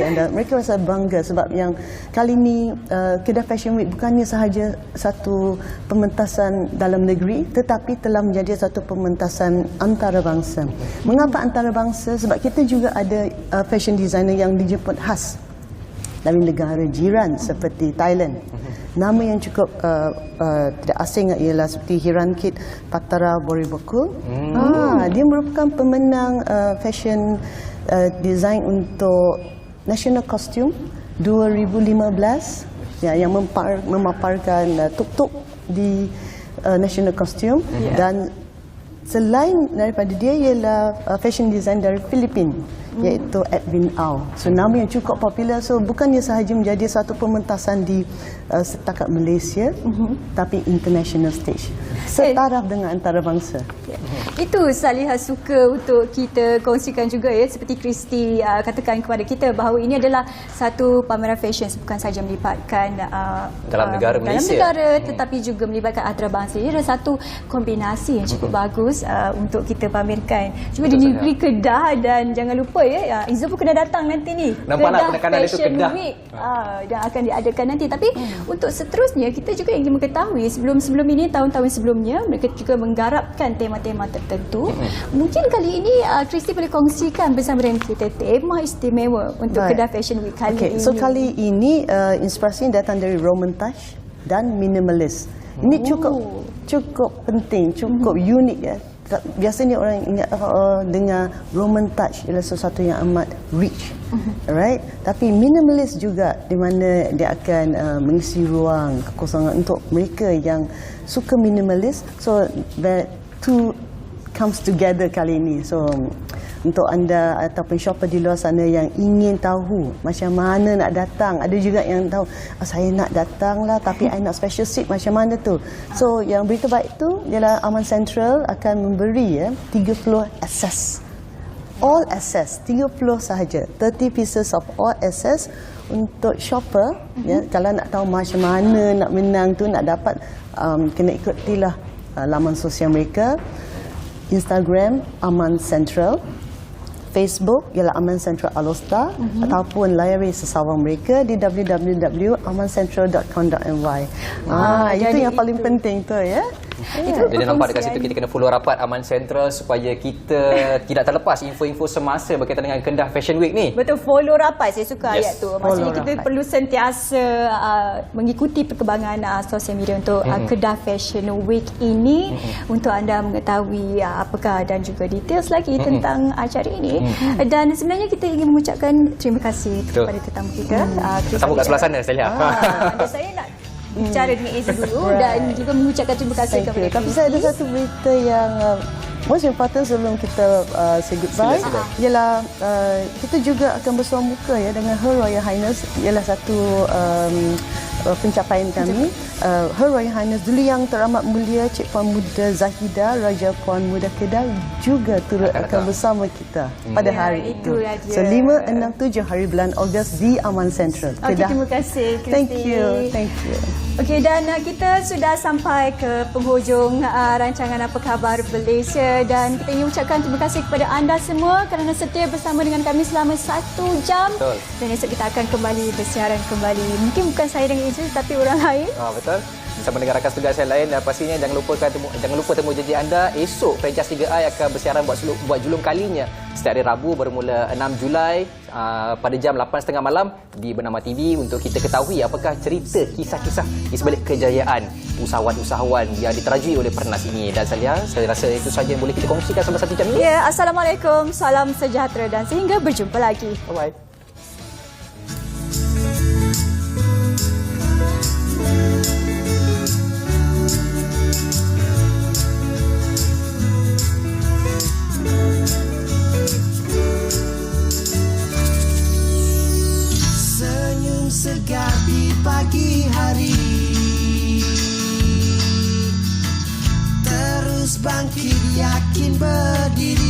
anda. Mereka rasa bangga sebab yang kali ini Kedah Fashion Week bukannya sahaja satu pementasan dalam negeri, tetapi telah menjadi satu pementasan antarabangsa. Mengapa antarabangsa? Sebab kita juga ada fashion designer yang dijemput khas dari negara jiran seperti Thailand. Nama yang cukup tidak asing ialah seperti Hirankit Patara Boribokul. Dia merupakan pemenang fashion design untuk National Costume 2015 yang memaparkan tuk-tuk di National Costume. Dan selain daripada dia ialah fashion design dari Filipina, iaitu Edwin Au. So nama yang cukup popular. So bukannya sahaja menjadi satu pementasan di setakat Malaysia, tapi international stage, setaraf dengan antarabangsa. Itu Salihah suka untuk kita kongsikan juga ya, seperti Kristi katakan kepada kita bahawa ini adalah satu pameran fashion bukan sahaja melibatkan dalam negara Malaysia, tetapi juga melibatkan antarabangsa. Ini adalah satu kombinasi yang cukup bagus untuk kita pamerkan juga di negeri Kedah. Dan jangan lupa ya, Izzah pun kena datang nanti ni. Nampaklah Kedah Fashion Week yang akan diadakan nanti. Tapi untuk seterusnya kita juga ingin mengetahui sebelum ini, tahun-tahun sebelumnya mereka juga menggarapkan tema-tema tertentu. Mungkin kali ini Kristi boleh kongsikan bersama dengan kita tema istimewa untuk Kedah Fashion Week kali ini. So kali ini inspirasi datang dari Roman touch dan minimalist. Ini cukup penting, cukup unik ya. Biasanya orang ingat dengan Roman touch ialah sesuatu yang amat rich, right? Tapi minimalist juga, di mana dia akan mengisi ruang kekosongan untuk mereka yang suka minimalist. So that two comes together kali ini. So untuk anda ataupun shopper di luar sana yang ingin tahu macam mana nak datang, ada juga yang tahu saya nak datang lah tapi I nak special seat, macam mana tu. So yang berita baik tu ialah Aman Central akan memberi 30 access, all access, 30 sahaja, 30 pieces of all access untuk shopper. Kalau nak tahu macam mana nak menang tu, nak dapat, kena ikutilah laman sosial mereka. Instagram Aman Central, Facebook ialah Aman Central Alostar, ataupun layari sesawang mereka di www.amancentral.com.my. Itu yang paling penting tu ya. Jadi nampak dekat situ kita kena follow rapat Aman Central supaya kita tidak terlepas info-info semasa berkaitan dengan Kedah Fashion Week ni. Betul, follow rapat, saya suka ayat tu. Maksudnya kita perlu sentiasa mengikuti perkembangan sosial media untuk Kedah Fashion Week ini untuk anda mengetahui apakah dan juga details lagi tentang acara ini. Dan sebenarnya kita ingin mengucapkan terima kasih kepada tetamu kita. Tetamu kat sebelah sana, Salihah. Saya nak bicara dengan Izzah dulu dan juga mengucapkan terima kasih kepada Tapi saya ada satu berita yang most important sebelum kita say goodbye. Ialah kita juga akan bersuah muka ya dengan Her Royal Highness. Ialah satu pencapaian kami. Her Royal Highness Duli Yang Teramat Mulia Cik Puan Muda Zahida Raja Puan Muda Kedah juga turut akan bersama kita pada hari itu. Itulah dia. So 5, 6, 7 hari bulan Ogos di Aman Central Okey, Kedah. terima kasih Kristi. Thank you. Okey, dan kita sudah sampai ke penghujung rancangan Apa Khabar Malaysia, dan kita ingin ucapkan terima kasih kepada anda semua kerana setia bersama dengan kami selama 1 jam. Betul. Dan esok kita akan kembali bersiaran kembali. Mungkin bukan saya dengan Idris tapi orang lain. Betul. Bersama dengan rakan tugas yang lain, dan pastinya jangan lupa temu janji anda. Esok Pejas 3i akan bersiaran buat julung kalinya setiap hari Rabu bermula 6 Julai pada jam 8.30 malam di Bernama TV untuk kita ketahui apakah cerita kisah-kisah di sebalik kejayaan usahawan-usahawan yang diterajui oleh Pernas ini. Dan saya rasa itu saja yang boleh kita kongsikan selama 1 jam ini. Ya, Assalamualaikum, salam sejahtera dan sehingga berjumpa lagi. Bye-bye. Segar di pagi hari, terus bangkit yakin berdiri.